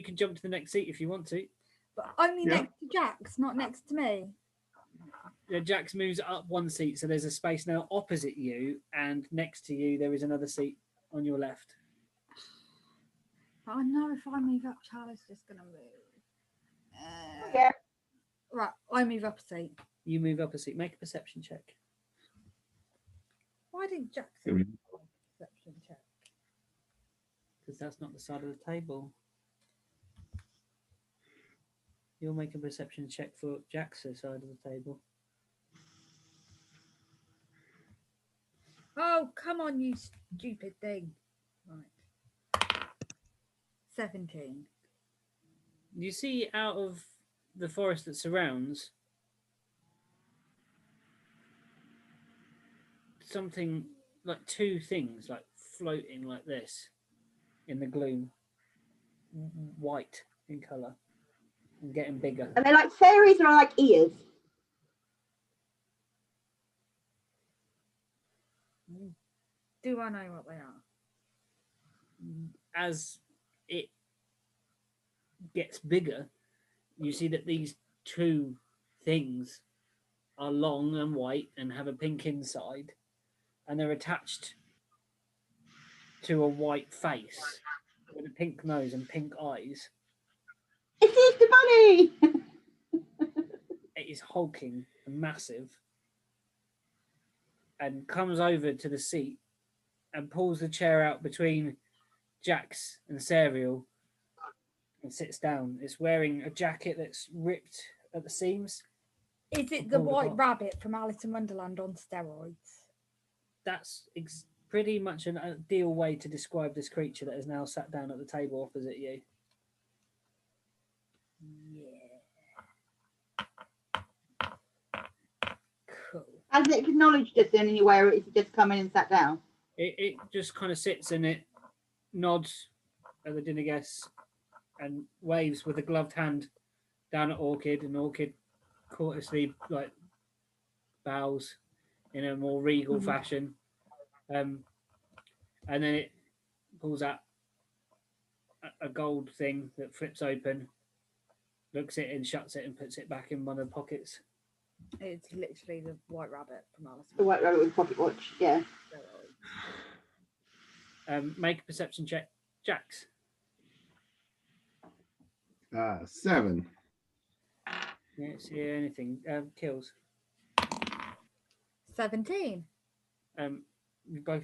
can jump to the next seat if you want to. But only next to Jax, not next to me. Yeah, Jax moves up 1 seat, so there's a space now opposite you, and next to you there is another seat on your left. But I know if I move up, Charlie's just gonna move. Yeah. Right, I move up a seat. You move up a seat. Make a perception check. Why didn't Jax do a perception check? Because that's not the side of the table. You'll make a perception check for Jax's side of the table. Oh, come on, you stupid thing. Right. 17. You see out of the forest that surrounds something like 2 things like floating like this in the gloom, white in colour and getting bigger. Are they like fairies or like ears? Do I know what they are? As it gets bigger, you see that these 2 things are long and white and have a pink inside, and they're attached to a white face with a pink nose and pink eyes. It is the bunny. It is hulking and massive, and comes over to the seat and pulls the chair out between Jax and Serial and sits down. It's wearing a jacket that's ripped at the seams. Is it the pulled white apart. rabbit from Alice in Wonderland on steroids? That's pretty much an ideal way to describe this creature that is now sat down at the table opposite you. Yeah. Cool. Has it acknowledged us in any way, or is it just come in and sat down? It just kind of sits and it nods at the dinner guests and waves with a gloved hand down at Orchid, and Orchid courteously like bows in a more regal fashion. And then it pulls out a gold thing that flips open, looks at it and shuts it and puts it back in one of the pockets. It's literally the white rabbit from Alice. The white rabbit with pocket watch. Yeah. Make a perception check, Jax. 7. Yeah, see anything. Kills. 17. Both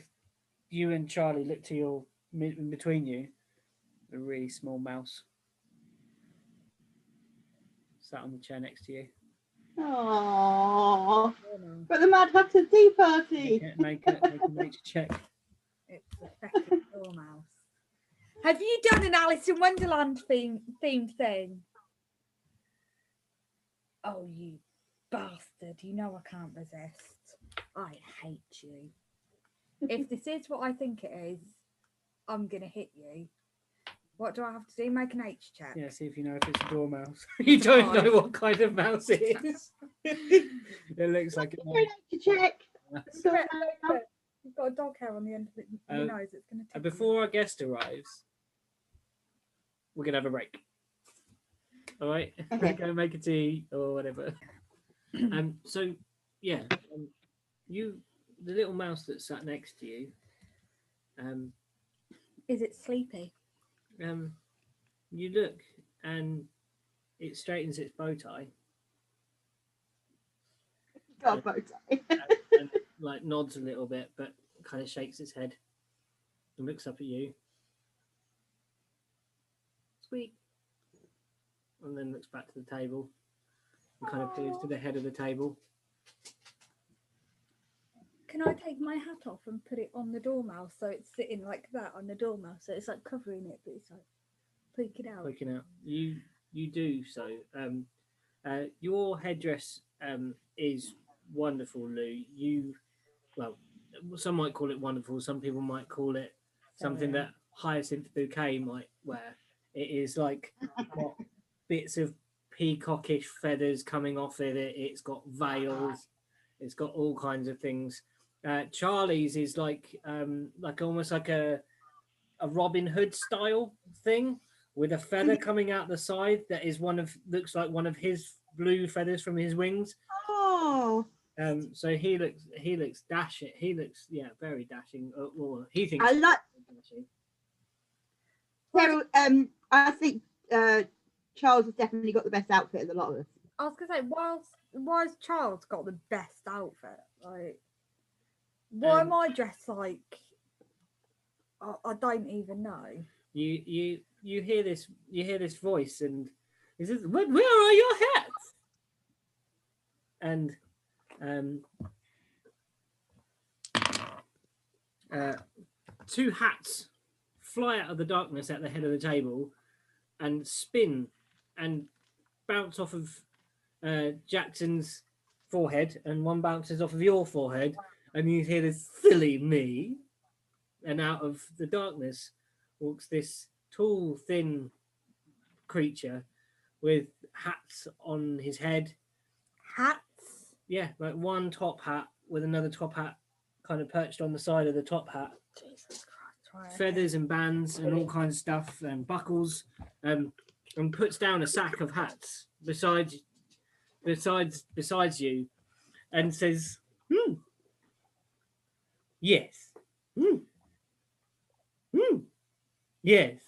you and Charlie look to your in between you. A really small mouse sat on the chair next to you. Oh, Oh, no. but the Mad Hatter's tea party. Make a nature check. It's the second dormouse. Have you done an Alice in Wonderland themed thing? Oh, you bastard. You know I can't resist. I hate you. If this is what I think it is, I'm going to hit you. What do I have to do? Make an H check. Yeah, see if you know if it's a dormouse. You don't know what kind of mouse it is. It looks like it might. To check. You've got a dog hair on the end of your nose. It's going to. Before our guest arrives, we're gonna have a break. All right, Okay. We're gonna make a tea or whatever. So yeah, the little mouse that sat next to you. Is it sleepy? You look and it straightens its bow tie. Got a bow tie. And like nods a little bit, but kind of shakes its head and looks up at you. Sweet. And then looks back to the table and kind of peers to the head of the table. Can I take my hat off and put it on the dormouse so it's sitting like that on the dormouse? So it's like covering it, but it's like poking out. Poking out. You do so. Your headdress is wonderful, Lou. Well, some might call it wonderful. Some people might call it something that Hyacinth Bouquet might wear. It is like got bits of peacockish feathers coming off of it. It's got veils. It's got all kinds of things. Charlie's is like almost like a Robin Hood style thing with a feather coming out the side that is looks like one of his blue feathers from his wings. Oh. So he looks dashing. He looks very dashing. Or he thinks I like. dashing. So I think Charles has definitely got the best outfit of the lot of us. I was gonna say, why's Charles got the best outfit? Like, why am I dressed like? I don't even know. You hear this voice, and he says, "Where are your hats?" And two hats fly out of the darkness at the head of the table and spin and bounce off of Jackson's forehead, and one bounces off of your forehead, and you hear this "silly me," and out of the darkness walks this tall, thin creature with hats on his head. Hats? Yeah, like one top hat with another top hat kind of perched on the side of the top hat. Jesus Christ! Right, Feathers and bands and all kinds of stuff and buckles, and puts down a sack of hats besides you, and says, "Yes, yes.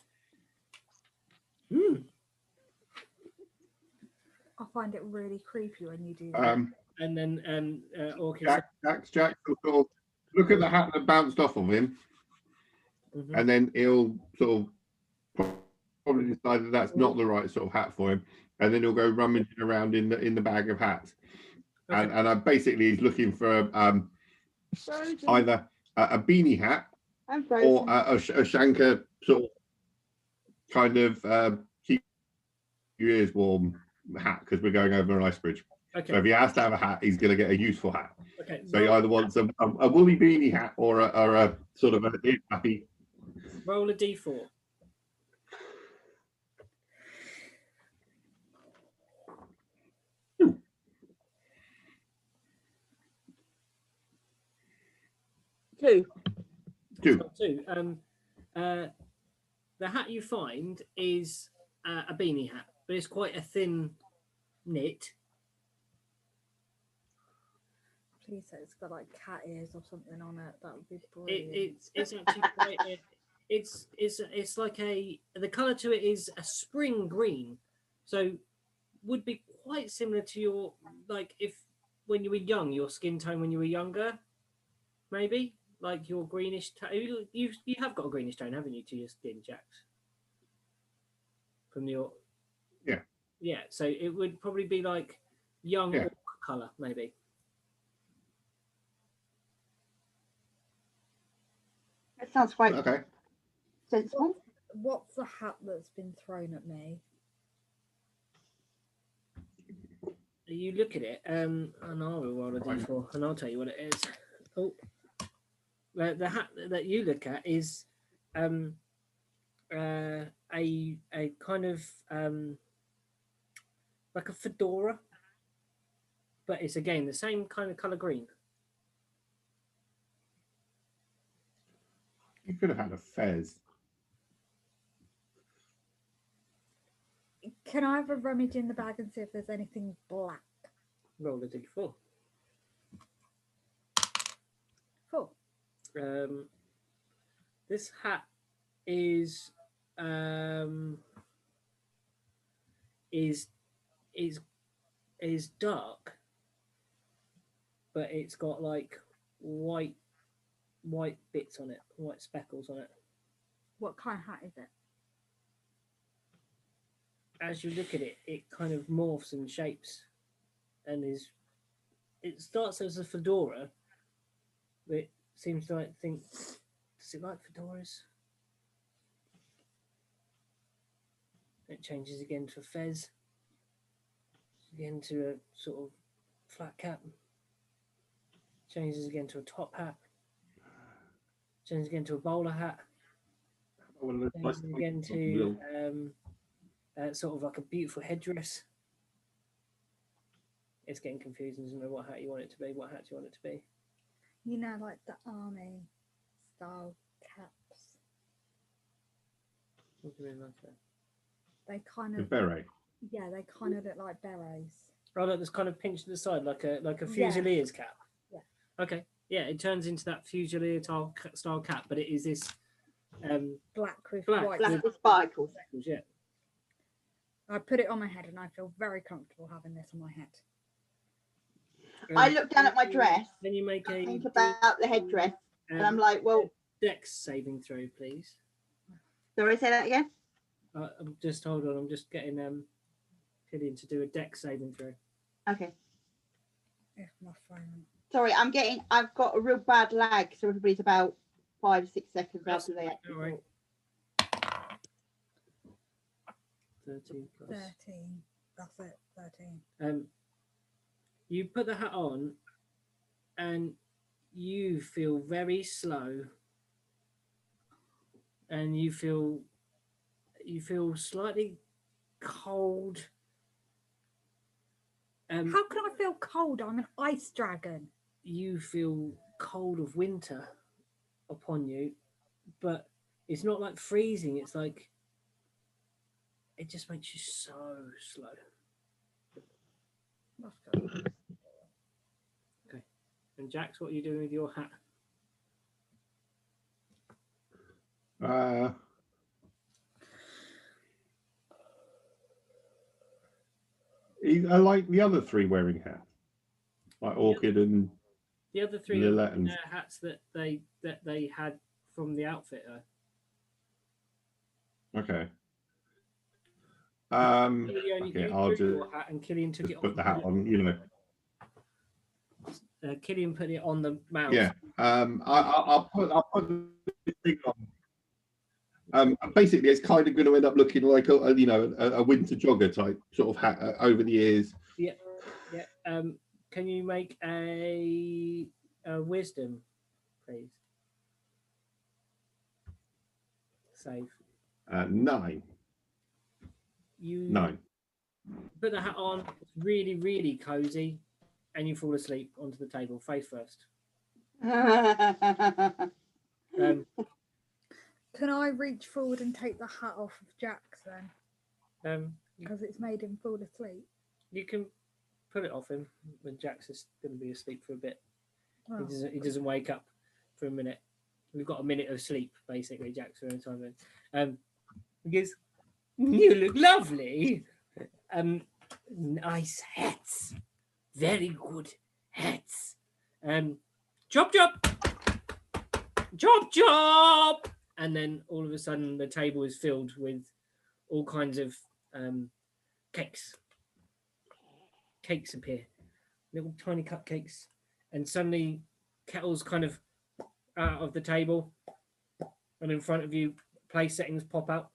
I find it really creepy when you do that. And then Orchid. Jack will sort of look at the hat that bounced off of him, and then he'll sort of probably decide that that's not the right sort of hat for him, and then he'll go rummaging around in the bag of hats, and basically he's looking for either a beanie hat or a Shanker sort of kind of keep your ears warm hat, because we're going over an ice bridge. Okay. So if he has to have a hat, he's going to get a useful hat. Okay. So he either wants a woolly beanie hat or a sort of a ear flappy. Roll a d4. Two. The hat you find is a beanie hat, but it's quite a thin knit. Please say it's got like cat ears or something on it. That would be brilliant. It's actually quite. It's like the color to it is a spring green, so would be quite similar to your, like, if when you were young, your skin tone when you were younger, maybe like your greenish tone. You have got a greenish tone, haven't you, to your skin, Jax? From your yeah. So it would probably be like young orc color, maybe. That sounds quite Okay. sensible. What's the hat that's been thrown at me? You look at it, and I'll roll a d4, and I'll tell you what it is. Oh, the hat that you look at is a kind of like a fedora, but it's again the same kind of color green. You could have had a fez. Can I have a rummage in the bag and see if there's anything black? Roll a d4. 4. This hat is dark, but it's got like white bits on it, white speckles on it. What kind of hat is it? As you look at it, it kind of morphs and shapes, and it starts as a fedora, but it seems to think, does it like fedoras? It changes again to a fez, again to a sort of flat cap, changes again to a top hat, changes again to a bowler hat, changes again to sort of like a beautiful headdress. It's getting confusing. Doesn't know what hat you want it to be. What hat do you want it to be? You know, like the army style caps. What do you mean like that? They kind The of beret. Yeah, they kind of look like berets. Oh, look, that's kind of pinched to the side, like a Fusiliers cap. Yeah. Okay. Yeah, it turns into that Fusilier style cap, but it is this Black with Black. white. Black with sparkles. speckles, yeah. I put it on my head and I feel very comfortable having this on my head. I look down at my dress. Then you make a Think about the headdress, and I'm like, well, Dex saving throw, please. sorry, say that again. I'm just hold on. I'm just getting Killian to do a Dex saving throw. Okay. If my phone. Sorry, I've got a real bad lag, so everybody's about 5-6 seconds after they actually All right. talk. 13 plus. 13. That's it. 13. You put the hat on, and you feel very slow, and you feel slightly cold. How can I feel cold? I'm an ice dragon. You feel cold of winter upon you, but it's not like freezing. It's like it just makes you so slow. That's good. Okay. And Jax, what are you doing with your hat? I like the other three wearing hats, like Orchid and The other three Lilette are and hats that they had from the outfitter. okay. You only Okay, you I'll drew just your hat and Killian took it off. put the hat on. You know. Killian put it on the mouse. Yeah. I'll put the thing on. Basically, it's kind of going to end up looking like a winter jogger type sort of hat over the ears. Yeah. Can you make a wisdom, please? Save. 9. You 9. put the hat on. It's really, really cozy, and you fall asleep onto the table, face first. Can I reach forward and take the hat off of Jax then? You, Because it's made him fall asleep. you can put it off him when Jax is going to be asleep for a bit. Oh. He doesn't wake up for a minute. We've got a minute of sleep, basically, Jax, for a time then. He goes, you look lovely. Nice hats. Very good hats. Chop, chop. Chop, chop. And then all of a sudden the table is filled with all kinds of cakes. Cakes appear. Little tiny cupcakes. And suddenly kettles kind of out of the table. And in front of you, place settings pop out.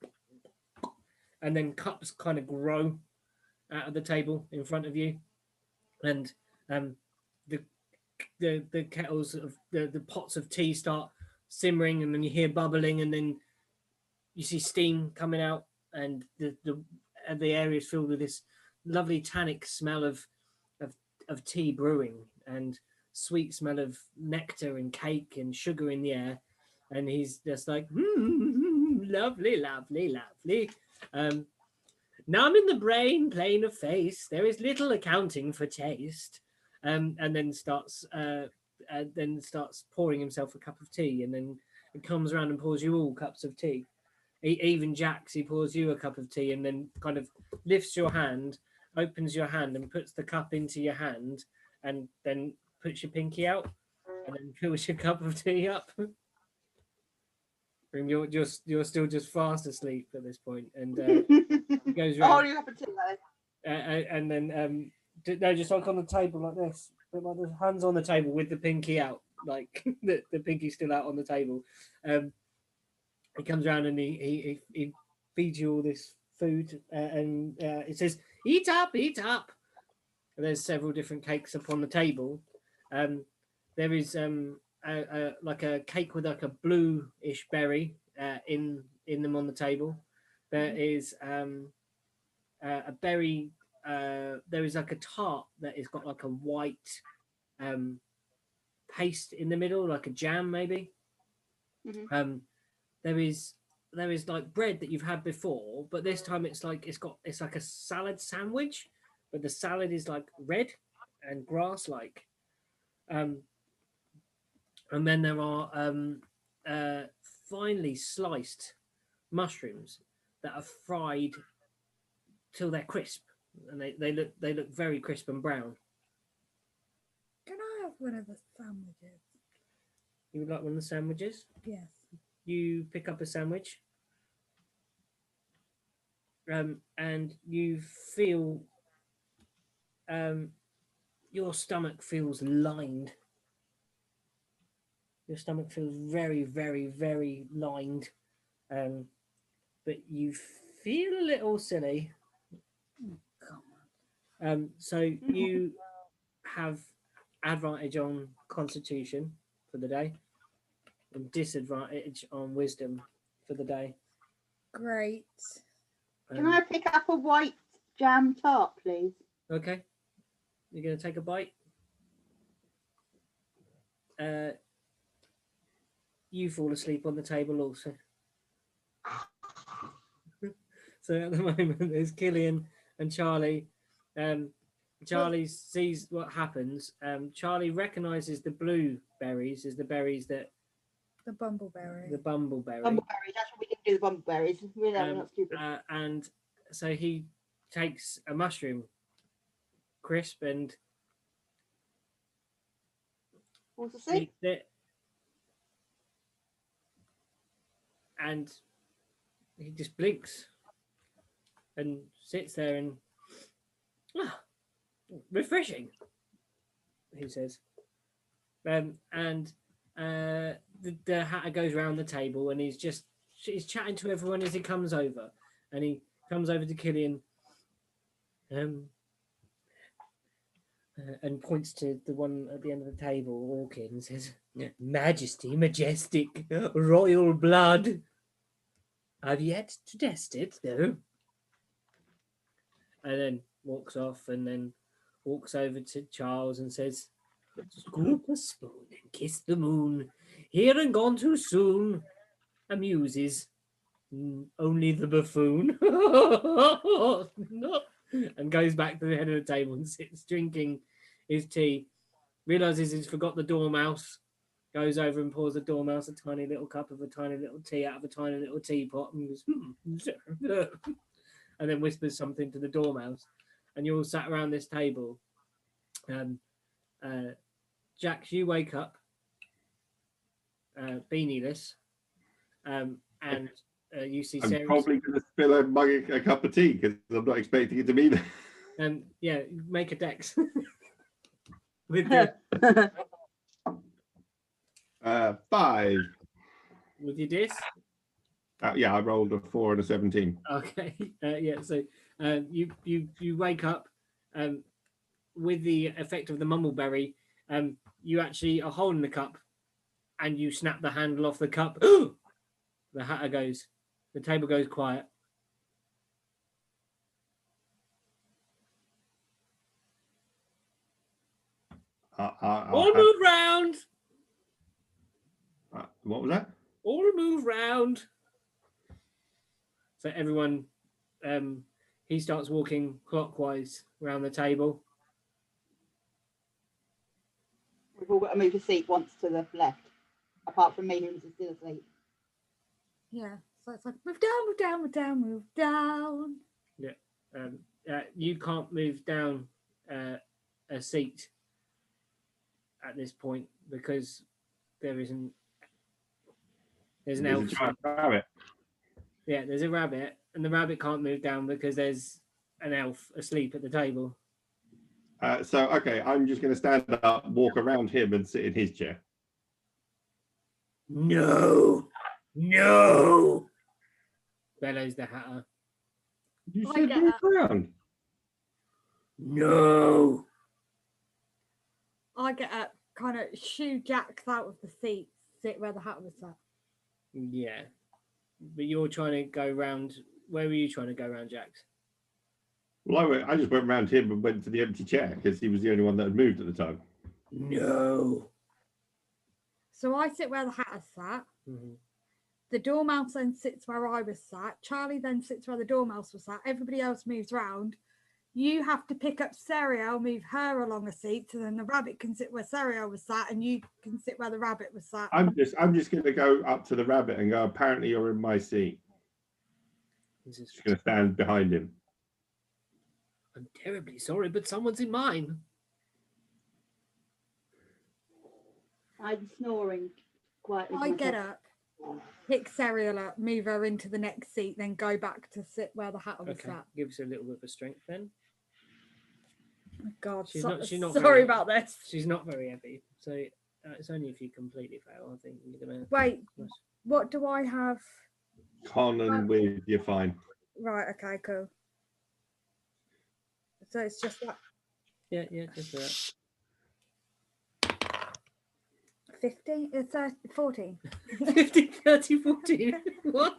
And then cups kind of grow out of the table in front of you. And the kettles of the pots of tea start simmering, and then you hear bubbling, and then you see steam coming out, and the area is filled with this lovely tannic smell of tea brewing, and sweet smell of nectar and cake and sugar in the air. And he's just like, lovely, lovely, lovely. Numb in the brain, plain of face, there is little accounting for taste. And then starts pouring himself a cup of tea, and then it comes around and pours you all cups of tea. Even Jax, he pours you a cup of tea, and then kind of lifts your hand, opens your hand, and puts the cup into your hand, and then puts your pinky out, and then fills your cup of tea up. And you're still just fast asleep at this point, and he goes around. And then no, just like on the table like this, but like the hands on the table with the pinky out, like the pinky still out on the table. He comes around and he feeds you all this food, and it says, "Eat up, eat up." And there's several different cakes upon the table. There is like a cake with like a bluish berry in them on the table. There is a berry. There is like a tart that has got like a white paste in the middle, like a jam maybe. Mhm. There is like bread that you've had before, but this time it's like a salad sandwich, but the salad is like red and grass like. And then there are finely sliced mushrooms that are fried till they're crisp, and they look very crisp and brown. Can I have one of the sandwiches? You would like one of the sandwiches? Yes. You pick up a sandwich, and you feel your stomach feels lined. Your stomach feels very, very, very lined, but you feel a little silly. So you have advantage on Constitution for the day and disadvantage on Wisdom for the day. Great. Can I pick up a white jam tart, please? Okay. You're going to take a bite? You fall asleep on the table also. So at the moment, there's Killian and Charlie. Charlie sees what happens. Charlie recognises the blue berries as the berries that... The bumbleberry. The bumbleberry. Bumbleberries, that's what we didn't do, the bumbleberries. We're not stupid. And so he takes a mushroom crisp and What's the thing? eats it. And he just blinks and sits there and refreshing, he says. And the hatter goes round the table and he's chatting to everyone as he comes over, and he comes over to Killian and points to the one at the end of the table, Orchid, and says, "Majesty, majestic, royal blood. I've yet to test it, though." And then walks off, and then walks over to Charles and says, "Scoop a spoon and kiss the moon. Here and gone too soon." Amuses. Only the buffoon. And goes back to the head of the table and sits drinking his tea. Realizes he's forgot the dormouse. Goes over and pours the dormouse a tiny little cup of a tiny little tea out of a tiny little teapot, and goes, and then whispers something to the dormouse. And you're all sat around this table. Jax, you wake up beanieless, and you see I'm Sarah. probably going to spill a cup of tea because I'm not expecting it to be there. Yeah, make a dex. With the, 5. with your disc. Yeah, I rolled a 4 and a 17. Okay. Yeah. So you wake up with the effect of the mumbleberry. You actually are holding the cup, and you snap the handle off the cup. The hatter goes. The table goes quiet. All move round. What was that? All move round. So everyone, he starts walking clockwise around the table. We've all got to move a seat once to the left, apart from me, who's still asleep. Yeah. So it's like, move down, move down, move down, move down. Yeah. You can't move down a seat at this point because there's an elf. A giant rabbit. Yeah, there's a rabbit, and the rabbit can't move down because there's an elf asleep at the table. Okay, I'm just going to stand up, walk around him, and sit in his chair. No, bellows the hatter. You I said get walk that. around. No. I get up, kind of shoo Jax out of the seat, sit where the hat was sat. Yeah, but you're trying to go round. Where were you trying to go round, Jax? Well, I just went around him and went to the empty chair because he was the only one that had moved at the time. No. So I sit where the hatter sat. Mm-hmm. The dormouse then sits where I was sat. Charlie then sits where the dormouse was sat. Everybody else moves round. You have to pick up Serial, move her along a seat, so then the rabbit can sit where Serial was sat, and you can sit where the rabbit was sat. I'm just going to go up to the rabbit and go, apparently you're in my seat. Just going to stand behind him. I'm terribly sorry, but someone's in mine. I'm snoring quietly. I get up, pick Serial up, move her into the next seat, then go back to sit where the hatter was Okay, sat. give us a little bit of strength then. Oh God, She's not sorry very- about this. She's not very heavy, so it's only if you completely fail. I think you're gonna. Wait, what do I have? Con and with, you're fine. Right, okay, cool. So it's just that Yeah, just that. 15, 14. 50, 30, 14. What?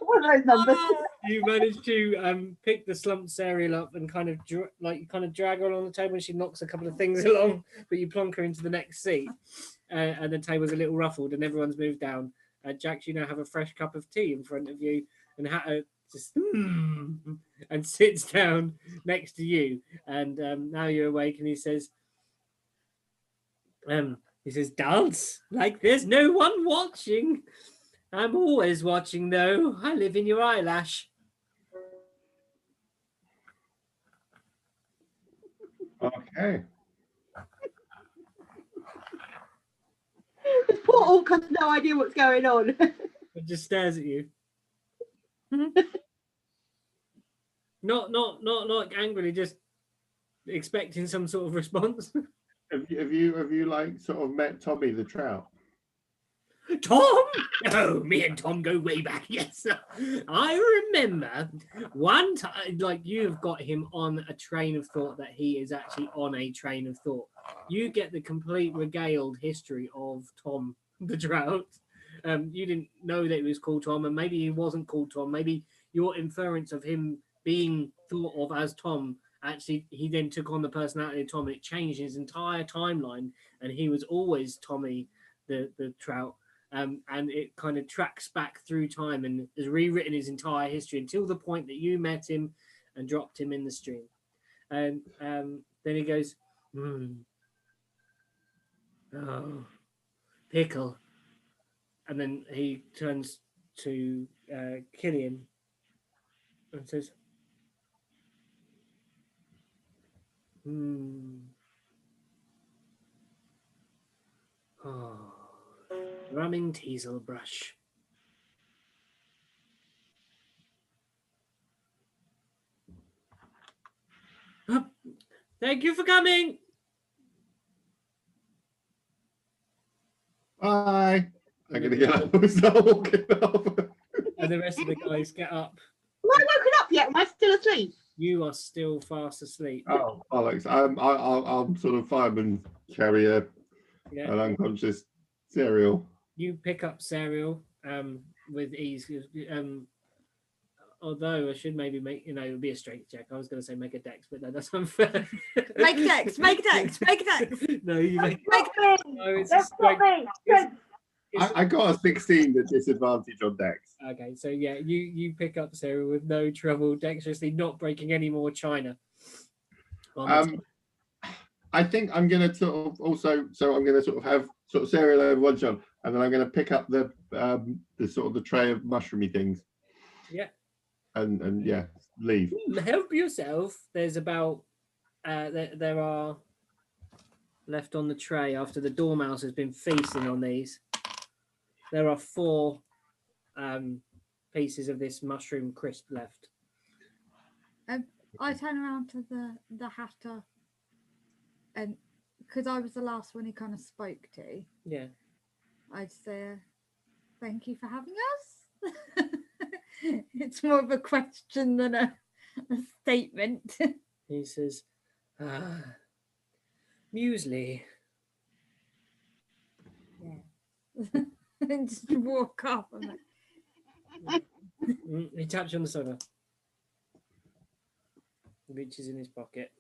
What are those numbers? You managed to pick the slumped Serial up and kind of drag her along the table, and she knocks a couple of things along, but you plonk her into the next seat, and the table's a little ruffled, and everyone's moved down. Jax, you now have a fresh cup of tea in front of you, and Hatter just and sits down next to you, and now you're awake, and he says, dance like there's no one watching. I'm always watching, though. I live in your eyelash. Hey. This poor orc has no idea what's going on. It just stares at you. Not like angrily, just expecting some sort of response. Have you like sort of met Tommy the trout? Tom? Oh, me and Tom go way back. Yes, I remember one time. Like, you've got him on a train of thought that he is actually on a train of thought. You get the complete regaled history of Tom the Drought. You didn't know that he was called Tom, and maybe he wasn't called Tom. Maybe your inference of him being thought of as Tom, actually, he then took on the personality of Tom, and it changed his entire timeline, and he was always Tommy the Trout. And it kind of tracks back through time and has rewritten his entire history until the point that you met him and dropped him in the stream. And then he goes, oh, pickle. And then he turns to Killian and says, oh, drumming teasel brush. Oh, thank you for coming. Bye. I'm gonna get up and start walking off. And the rest of the guys get up. Am I woken up yet? Am I still asleep? You are still fast asleep. Oh, Alex, I'll sort of fireman carrier an unconscious cereal. You pick up cereal with ease. Although I should maybe make, it would be a strength check. I was going to say make a dex, but no, that's unfair. Make a dex. No, you make No, it's a that's not strength. me. I got a 16 at disadvantage on dex. Okay, so yeah, you pick up cereal with no trouble, dexterously, not breaking any more china. I think I'm going to sort of also, so I'm going to sort of have sort of cereal over one shot, and then I'm going to pick up the sort of the tray of mushroomy things. Yeah. And yeah, leave. Help yourself. There's about there are left on the tray after the dormouse has been feasting on these. There are 4 pieces of this mushroom crisp left. I turn around to the hatter, and because I was the last one he kind of spoke to. Yeah. I'd say, thank you for having us. It's more of a question than a statement. He says, muesli. Yeah. And just walk off. I'm like, He taps you on the shoulder. Reaches in his pocket.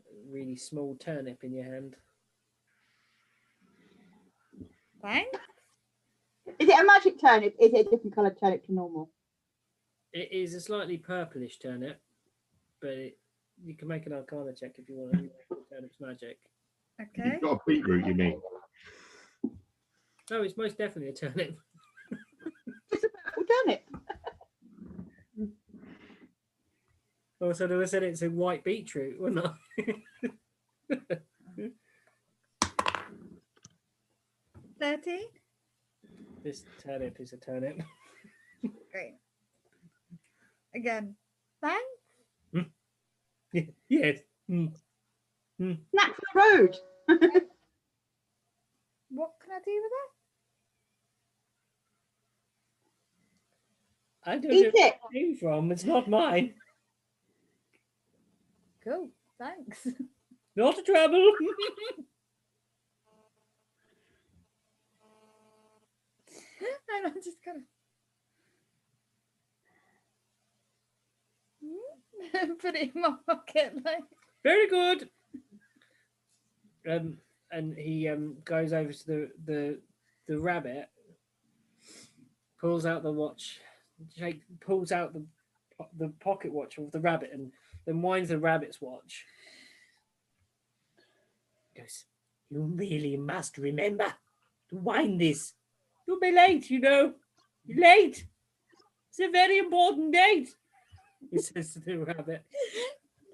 A really small turnip in your hand. thanks. Is it a magic turnip? Is it a different coloured turnip to normal? It is a slightly purplish turnip, but you can make an arcana check if you want to. Turnip's magic. Okay. You've got a beetroot, you mean? No, it's most definitely a turnip. It's a purple turnip. Oh, so I said it's a white beetroot, wouldn't I? 13. This turnip is a turnip. Great. Again, thanks. Yes. Snack for the road. What can I do with it? I don't Eat know it. where it came from. It's not mine. Cool. Thanks. Not a trouble. And I'm just gonna put it in my pocket, like. Very good. And he goes over to the rabbit, pulls out the watch, pulls out the pocket watch of the rabbit, and then winds the rabbit's watch. Goes, you really must remember to wind this. You'll be late, you know. You're late. It's a very important date. He says to the rabbit.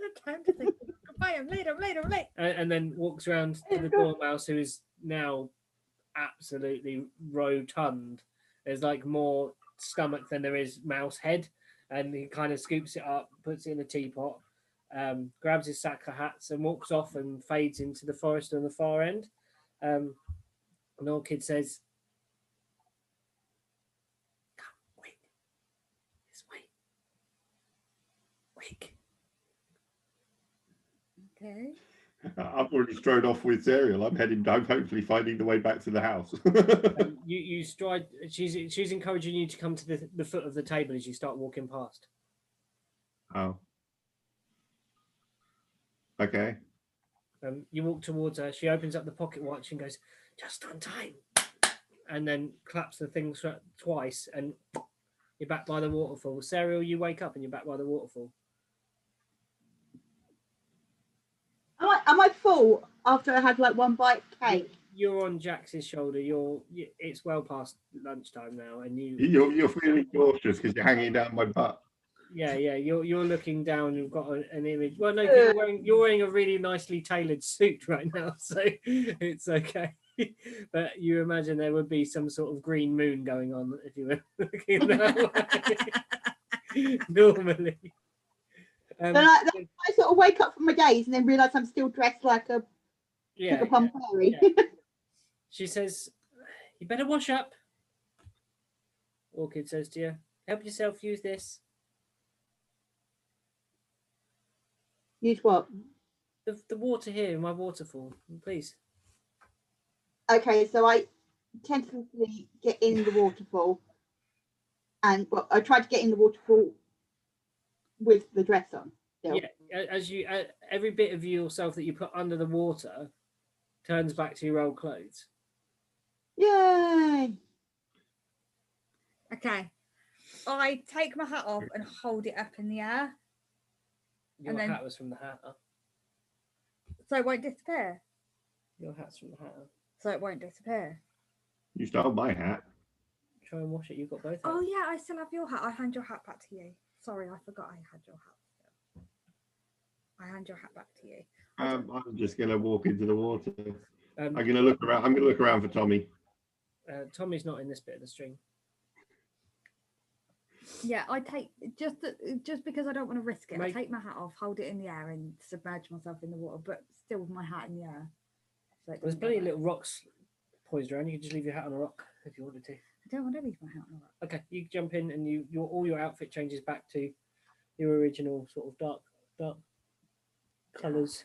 No time to think. Goodbye, I'm late. And then walks around to the dormouse, who is now absolutely rotund. There's like more stomach than there is mouse head, and he kind of scoops it up, puts it in a teapot, grabs his sack of hats and walks off and fades into the forest on the far end. An old kid says, "Come, wake, this way, wake." Okay. I've already strode off with Serial. I'm hopefully finding the way back to the house. You stride. She's encouraging you to come to the foot of the table as you start walking past. Oh. Okay. You walk towards her. She opens up the pocket watch and goes, "Just on time," and then claps the thing twice, and you're back by the waterfall. Serial, you wake up and you're back by the waterfall. Am I full after I had like one bite cake? You're on Jax's shoulder. It's well past lunchtime now, and You're feeling cautious because you're hanging down my butt. Yeah. You're looking down. You've got an image. Well, no, you're wearing a really nicely tailored suit right now, so it's okay. But you imagine there would be some sort of green moon going on if you were looking that way. Normally. Then I sort of wake up from my daze and then realise I'm still dressed like a sugar plum fairy. Yeah. She says, "You better wash up." Orchid says to you, "Help yourself, use this." Use what? The water here in my waterfall, please. Okay, so I tentatively get in the waterfall, and I tried to get in the waterfall with the dress on. Still. Yeah, as you every bit of yourself that you put under the water turns back to your old clothes. Yay! Okay. I take my hat off and hold it up in the air. Your hat was from the hatter. So it won't disappear. Your hat's from the hatter. So it won't disappear. You stole my hat. Try and wash it. You've got both. Oh yeah, I still have your hat. I hand your hat back to you. Sorry, I forgot I had your hat still. I hand your hat back to you. I'm just gonna walk into the water. I'm gonna look around. I'm gonna look around for Tommy. Tommy's not in this bit of the string. Yeah, I take just because I don't want to risk it. I Make- take my hat off, hold it in the air, and submerge myself in the water, but still with my hat in the air. So There's plenty of little rocks poised around. You can just leave your hat on a rock if you wanted to. I don't want to leave my hat on the rock. Okay, you jump in and all your outfit changes back to your original sort of dark colours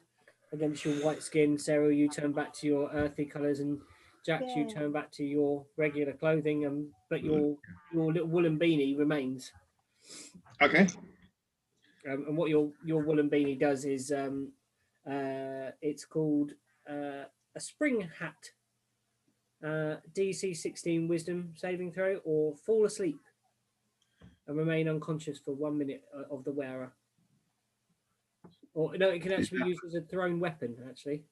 against your white skin. Sarah, you turn back to your earthy colours, and Jax, you turn back to your regular clothing, but your little woolen beanie remains. Okay. And what your woolen beanie does is it's called a spring hat. DC 16 wisdom saving throw, or fall asleep and remain unconscious for 1 minute of the wearer. Or no, it can actually be used as a thrown weapon, actually.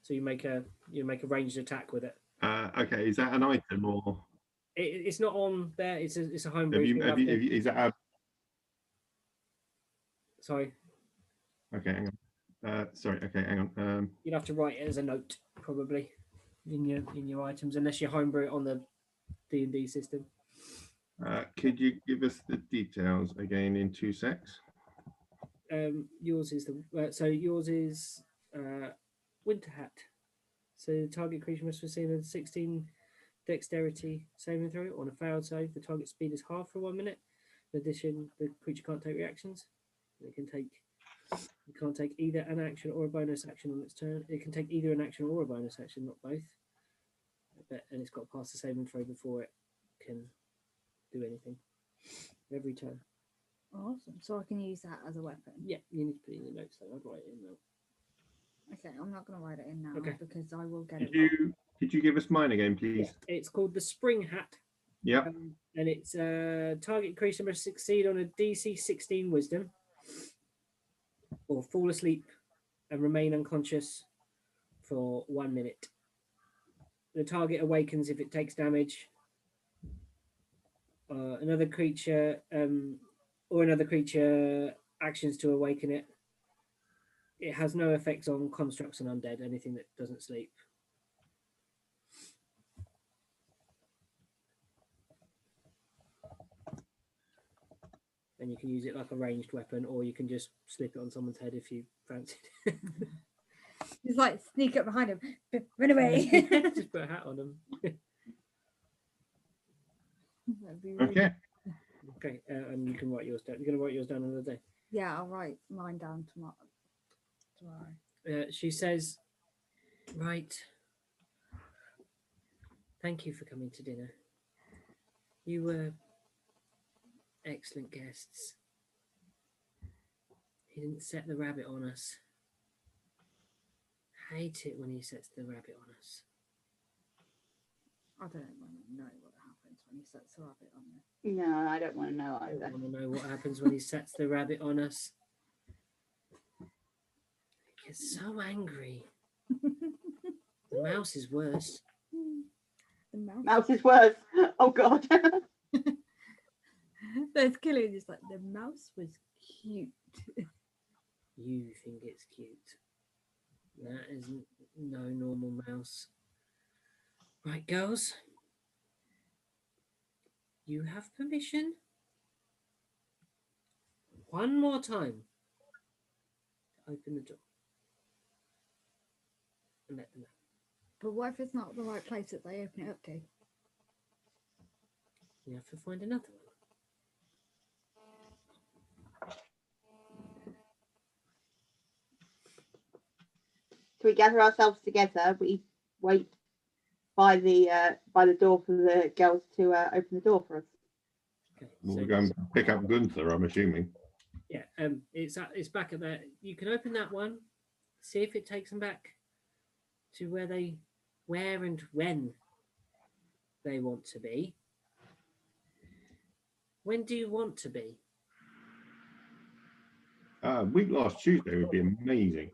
So you make a ranged attack with it. Okay, is that an item or? It's not on there. It's a homebrew. Is that a? Sorry. Okay, hang on. Sorry. Okay, hang on. You'd have to write it as a note probably in your items, unless you homebrew it on the D&D system. Could you give us the details again in 2 secs? Yours is winter hat. So the target creature must receive a 16 dexterity saving throw. On a failed save, the target speed is half for 1 minute. In addition, the creature can't take reactions. It can't take either an action or a bonus action on its turn. It can take either an action or a bonus action, not both. And it's got to pass the saving throw before it can do anything. Every turn. Awesome. So I can use that as a weapon. Yeah, you need to put it in the notes though. I'd write it in now. Okay, I'm not going to write it in now because I will get Could you give us mine again, please? Yeah, it's called the Spring Hat. Yep. And it's target creature must succeed on a DC 16 Wisdom, or fall asleep and remain unconscious for 1 minute. The target awakens if it takes damage. another creature or another creature actions to awaken it. It has no effects on constructs and undead, anything that doesn't sleep. And you can use it like a ranged weapon, or you can just slip it on someone's head if you fancy. It's like sneak up behind him, run away. Just put a hat on them. That'd be really- Okay. Okay, and you can write yours down. You're going to write yours down another day. Yeah, I'll write mine down tomorrow. She says, right, thank you for coming to dinner. You were excellent guests. He didn't set the rabbit on us. Hate it when he sets the rabbit on us. I don't want to know what happens when he sets the rabbit on there. No, I don't want to know I either. don't want to know what happens when he sets the rabbit on us. He gets so angry. The mouse is worse. The mouse. Mouse is worse. Oh God. There's killing just like the mouse was cute. You think it's cute. That isn't no normal mouse. Right, girls. You have permission. One more time. To open the door. And let them out. But what if it's not the right place that they open it up to? You have to find another one. So we gather ourselves together. We wait by the door for the girls to open the door for us. Okay. We'll go and pick up Gunther, I'm assuming. Yeah, it's back at there. You can open that one, see if it takes them back to where and when they want to be. When do you want to be? Week last Tuesday would be amazing.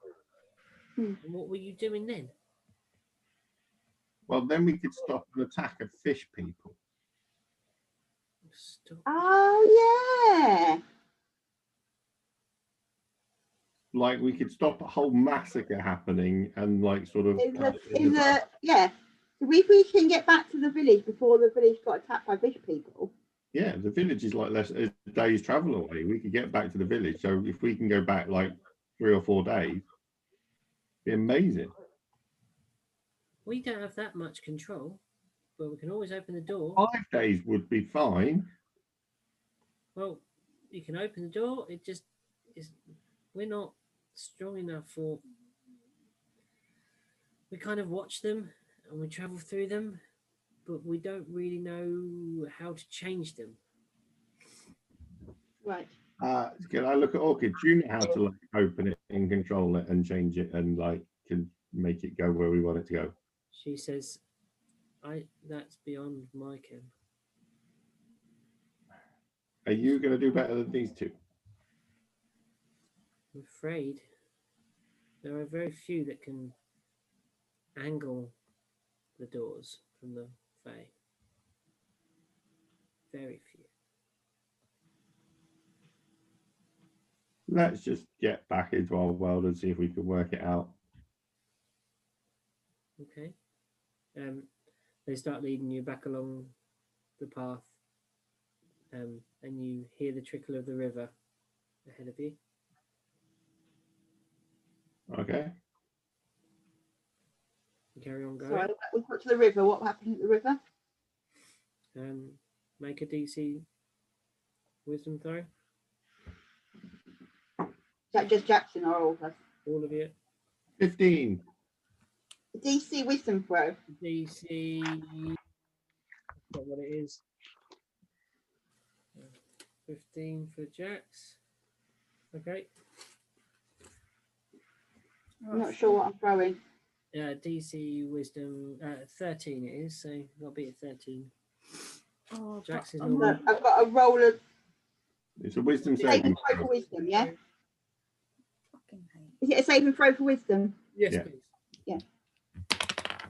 And what were you doing then? Well, then we could stop an attack of fish people. Stop. Oh yeah. Like we could stop a whole massacre happening and like sort of. Yeah. So if we can get back to the village before the village got attacked by fish people. Yeah, the village is like less a day's travel away. We could get back to the village. So if we can go back like 3 or 4 days, it'd be amazing. We don't have that much control, but we can always open the door. 5 days would be fine. Well, you can open the door. It just is. We're not strong enough for. We kind of watch them and we travel through them, but we don't really know how to change them. Right. Can I look at Orchid? Do you know how to like open it and control it and change it and like can make it go where we want it to go? She says, that's beyond my ken. Are you going to do better than these two? I'm afraid there are very few that can angle the doors from the Fae. Very few. Let's just get back into our world and see if we can work it out. Okay. They start leading you back along the path, and you hear the trickle of the river ahead of you. Okay. You carry on going. So we got to the river. What happened at the river? Make a DC wisdom throw. Is that just Jackson or all of us? All of you. 15. DC wisdom throw. DC. Not what it is. 15 for Jax. Okay. I'm not sure what I'm throwing. DC wisdom 13 it is, so I'll be at 13. Oh, Jax is So normal. I've got a roll of It's a wisdom saving saving throw for throw. wisdom, yeah? fucking hate. Is it a saving throw for wisdom? Yes, Yeah. please.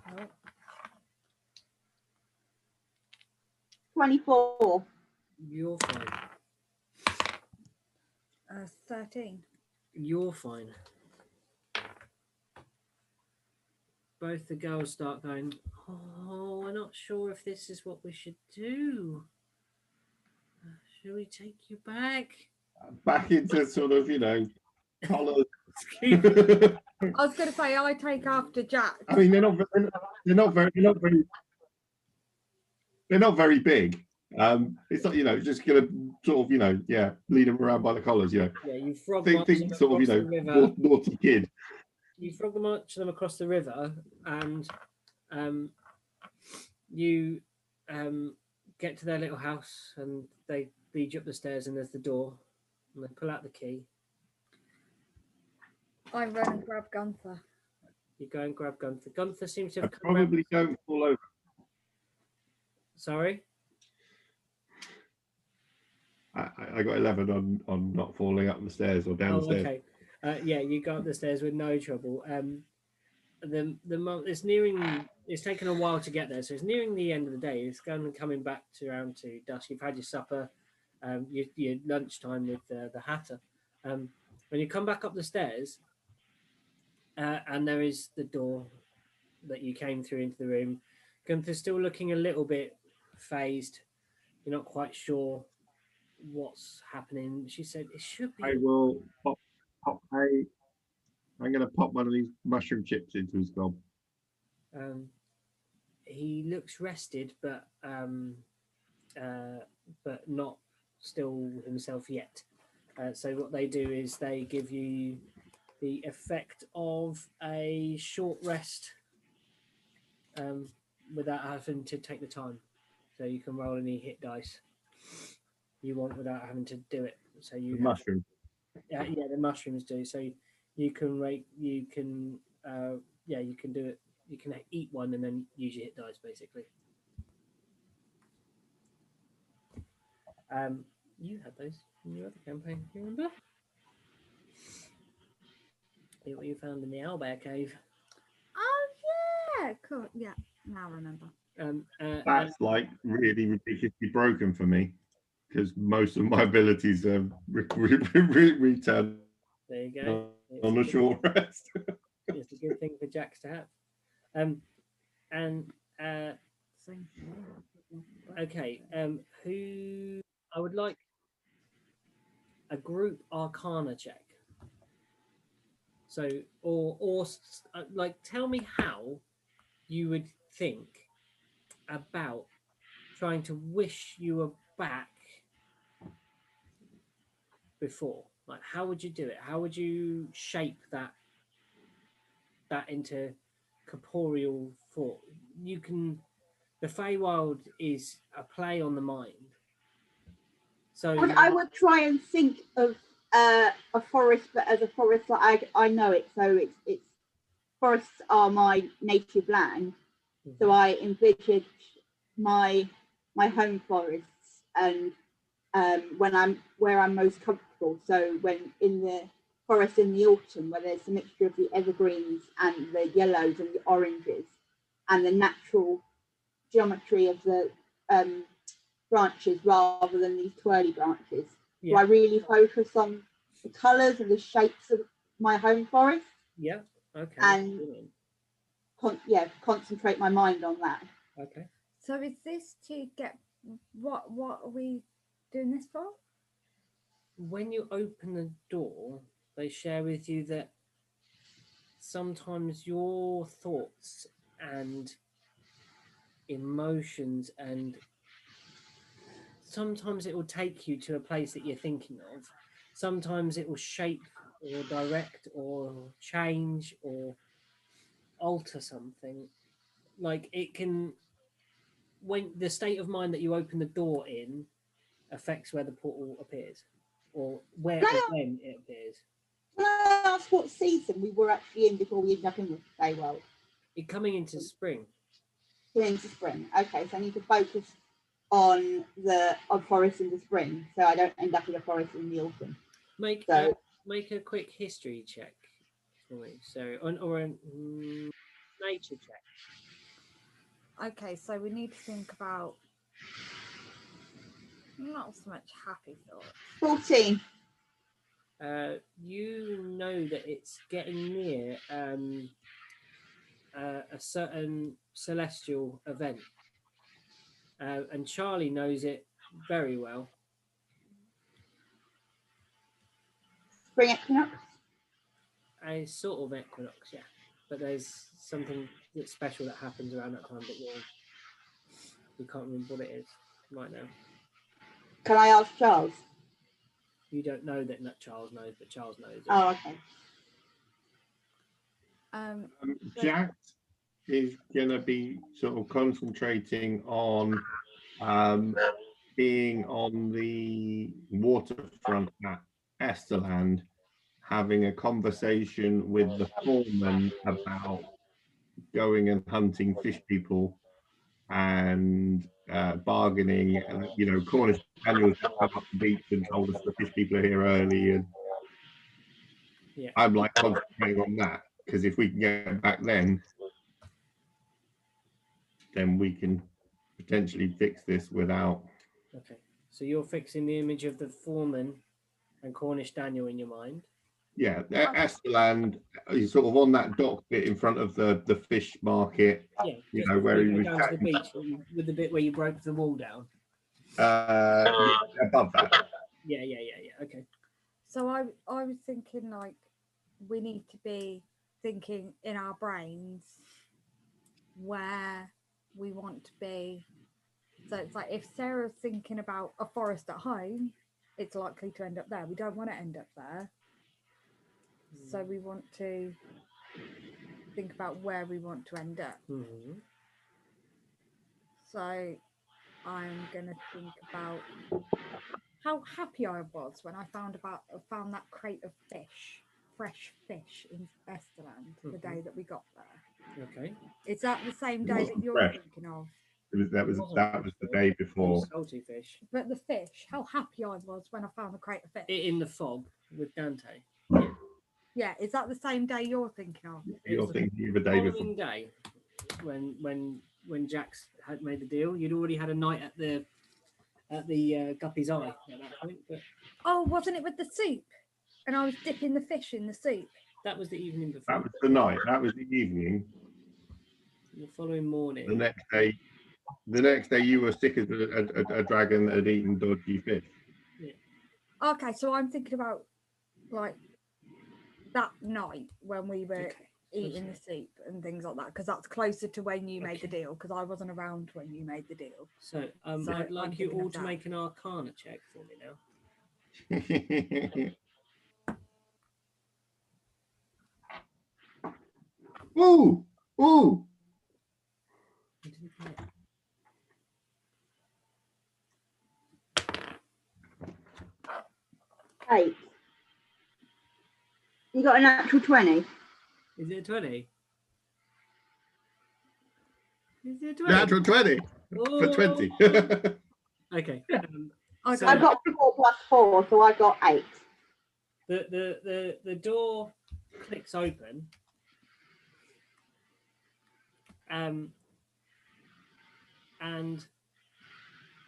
Oh, 24. You're fine. 13. You're fine. Both the girls start going, oh, we're not sure if this is what we should do. Should we take you back? Back into sort of, collars. I was going to say I take after Jack. I mean, they're not very big. It's not, just gonna sort of, lead them around by the collars. Yeah, you frog Think march them sort across of, the river. naughty kid. You frog march them across the river, and you get to their little house, and they lead you up the stairs, and there's the door, and they pull out the key. I run and grab Gunther. You go and grab Gunther. Gunther seems to have come Probably don't fall over. Sorry? I got 11 on not falling up the stairs or down the stairs. Okay. Yeah, you go up the stairs with no trouble. It's taken a while to get there, so it's nearing the end of the day. It's coming back to around to dusk. You've had your supper, your lunchtime with the Hatter. When you come back up the stairs, and there is the door that you came through into the room. Gunther's still looking a little bit phased. You're not quite sure what's happening. She said it should be. I will pop. I'm going to pop one of these mushroom chips into his gob. He looks rested, but not still himself yet. So what they do is they give you the effect of a short rest, without having to take the time. So you can roll any hit dice you want without having to do it. So you mushroom. Yeah, the mushrooms do. So you can do it. You can eat one and then use your hit dice, basically. You had those in your other campaign, do you remember? What you found in the owlbear cave. Oh yeah, cool. Yeah, now I remember. That's like really ridiculously broken for me because most of my abilities are returned. There you go. On a short rest. It's a good thing for Jax to have. Okay. Who I would like a group Arcana check. So, or like, tell me how you would think about trying to wish you were back before. Like, how would you do it? How would you shape that into corporeal thought? You can. The Feywild is a play on the mind. So I would try and think of a forest, but as a forest like I know it. So it's forests are my native land. Mm-hmm. So I envisage my home forests and where I'm most comfortable. So when in the forest in the autumn, where there's a mixture of the evergreens and the yellows and the oranges, and the natural geometry of the branches rather than these twirly branches. Yeah. So I really focus on the colours and the shapes of my home forest. Yeah. Okay. And concentrate my mind on that. Okay. So is this to get what are we doing this for? When you open the door, they share with you that sometimes your thoughts and emotions, and sometimes it will take you to a place that you're thinking of. Sometimes it will shape or direct or change or alter something. Like, it can, when the state of mind that you open the door in affects where the portal appears or when it appears. Can I ask what season we were actually in before we ended up in the Feywild? It coming into spring. Into spring. Okay, so I need to focus on the forest in the spring, so I don't end up in a forest in the autumn. Make a quick history check for me. So or a nature check. Okay, so we need to think about Not so much happy thoughts. 14. You know that it's getting near a certain celestial event, and Charlie knows it very well. Spring equinox. A sort of equinox, yeah, but there's something that's special that happens around that time, but you can't remember what it is right now. Can I ask Charles? You don't know that Charles knows, but Charles knows it. Oh, okay. Jack is going to be sort of concentrating on being on the waterfront at Esterland, having a conversation with the foreman about going and hunting fish people and bargaining. And, you know, Cornish Daniels come up the beach and told us the fish people are here early, and Yeah. I'm like concentrating on that, because if we can get back then we can potentially fix this without. Okay, so you're fixing the image of the foreman and Cornish Daniel in your mind. Yeah, Esterland is sort of on that dock bit in front of the fish market. Yeah, you know, where he was down to the beach with the bit where you broke the wall down. Above that. Yeah. Okay. So I was thinking, like, we need to be thinking in our brains where we want to be. So it's like if Sarah's thinking about a forest at home, it's likely to end up there. We don't want to end up there. So we want to think about where we want to end up. Mm-hmm. So I'm going to think about how happy I was when I found that crate of fish, fresh fish in Esterland, the day that we got there. Okay. Is that the same day that you're fresh. thinking of? That was the day before. Salty fish. But the fish, how happy I was when I found the crate of fish. In the fog with Dante. Yeah, is that the same day you're thinking of? You're thinking of the day before. Day when Jax had made the deal, you'd already had a night at the Guppy's Eye at that point. But oh, wasn't it with the soup? And I was dipping the fish in the soup. That was the evening before. That was the night. That was the evening. The following morning. The next day, you were sick as a dragon that had eaten dodgy fish. Yeah. Okay, so I'm thinking about like that night when we were eating the soup and things like that, because that's closer to when you made the deal, because I wasn't around when you made the deal. So I'd like you all to make an Arcana check for me now. Ooh! 8. You got a natural 20. Is it a 20? Is it a 20? Natural 20 for 20. Okay. I got 4 plus 4, so I got 8. The door clicks open. And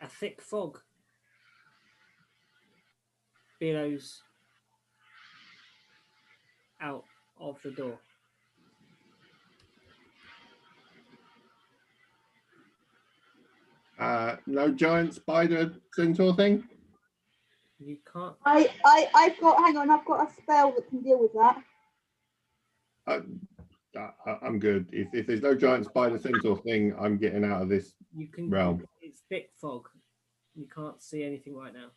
a thick fog billows out of the door. No giant spider centaur thing? You can't. I've got, hang on, I've got a spell that can deal with that. I'm good. If there's no giant spider centaur thing, I'm getting out of this realm. It's thick fog. You can't see anything right now.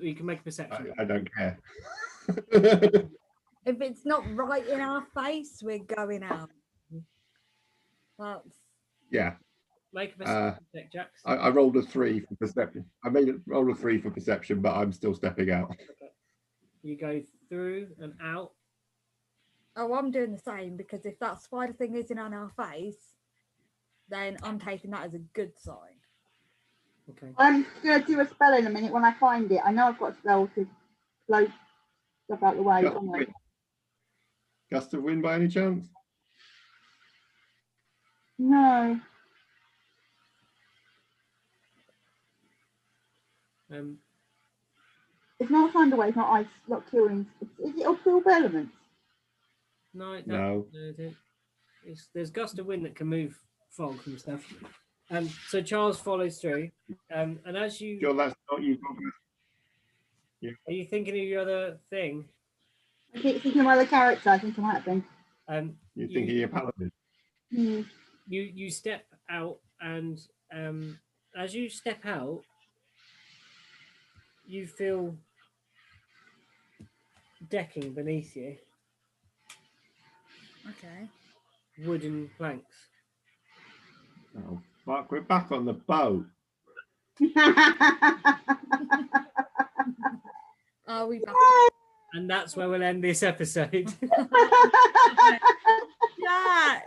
You can make a perception. I don't care. If it's not right in our face, we're going out. Yeah. Make a perception check, Jax. I rolled a 3 for perception. I made it roll a 3 for perception, but I'm still stepping out. Okay. You go through and out. Oh, I'm doing the same, because if that spider thing isn't on our face, then I'm taking that as a good sign. Okay. I'm going to do a spell in a minute when I find it. I know I've got a spell to blow stuff out the way. Gust of wind by any chance? No. It's not Thunderwave, it's not ice, not killing. Is it absorb elements? No, it No. don't. There's gust of wind that can move fog and stuff. So Charles follows through, and as you, Sure, that's not you. are you thinking of your other thing? I keep thinking of my other character. I think I might have been. You're thinking of your paladin. You step out, and as you step out, you feel decking beneath you, Okay. wooden planks. Oh fuck! We're back on the boat. Are we back? And that's where we'll end this episode. Jack!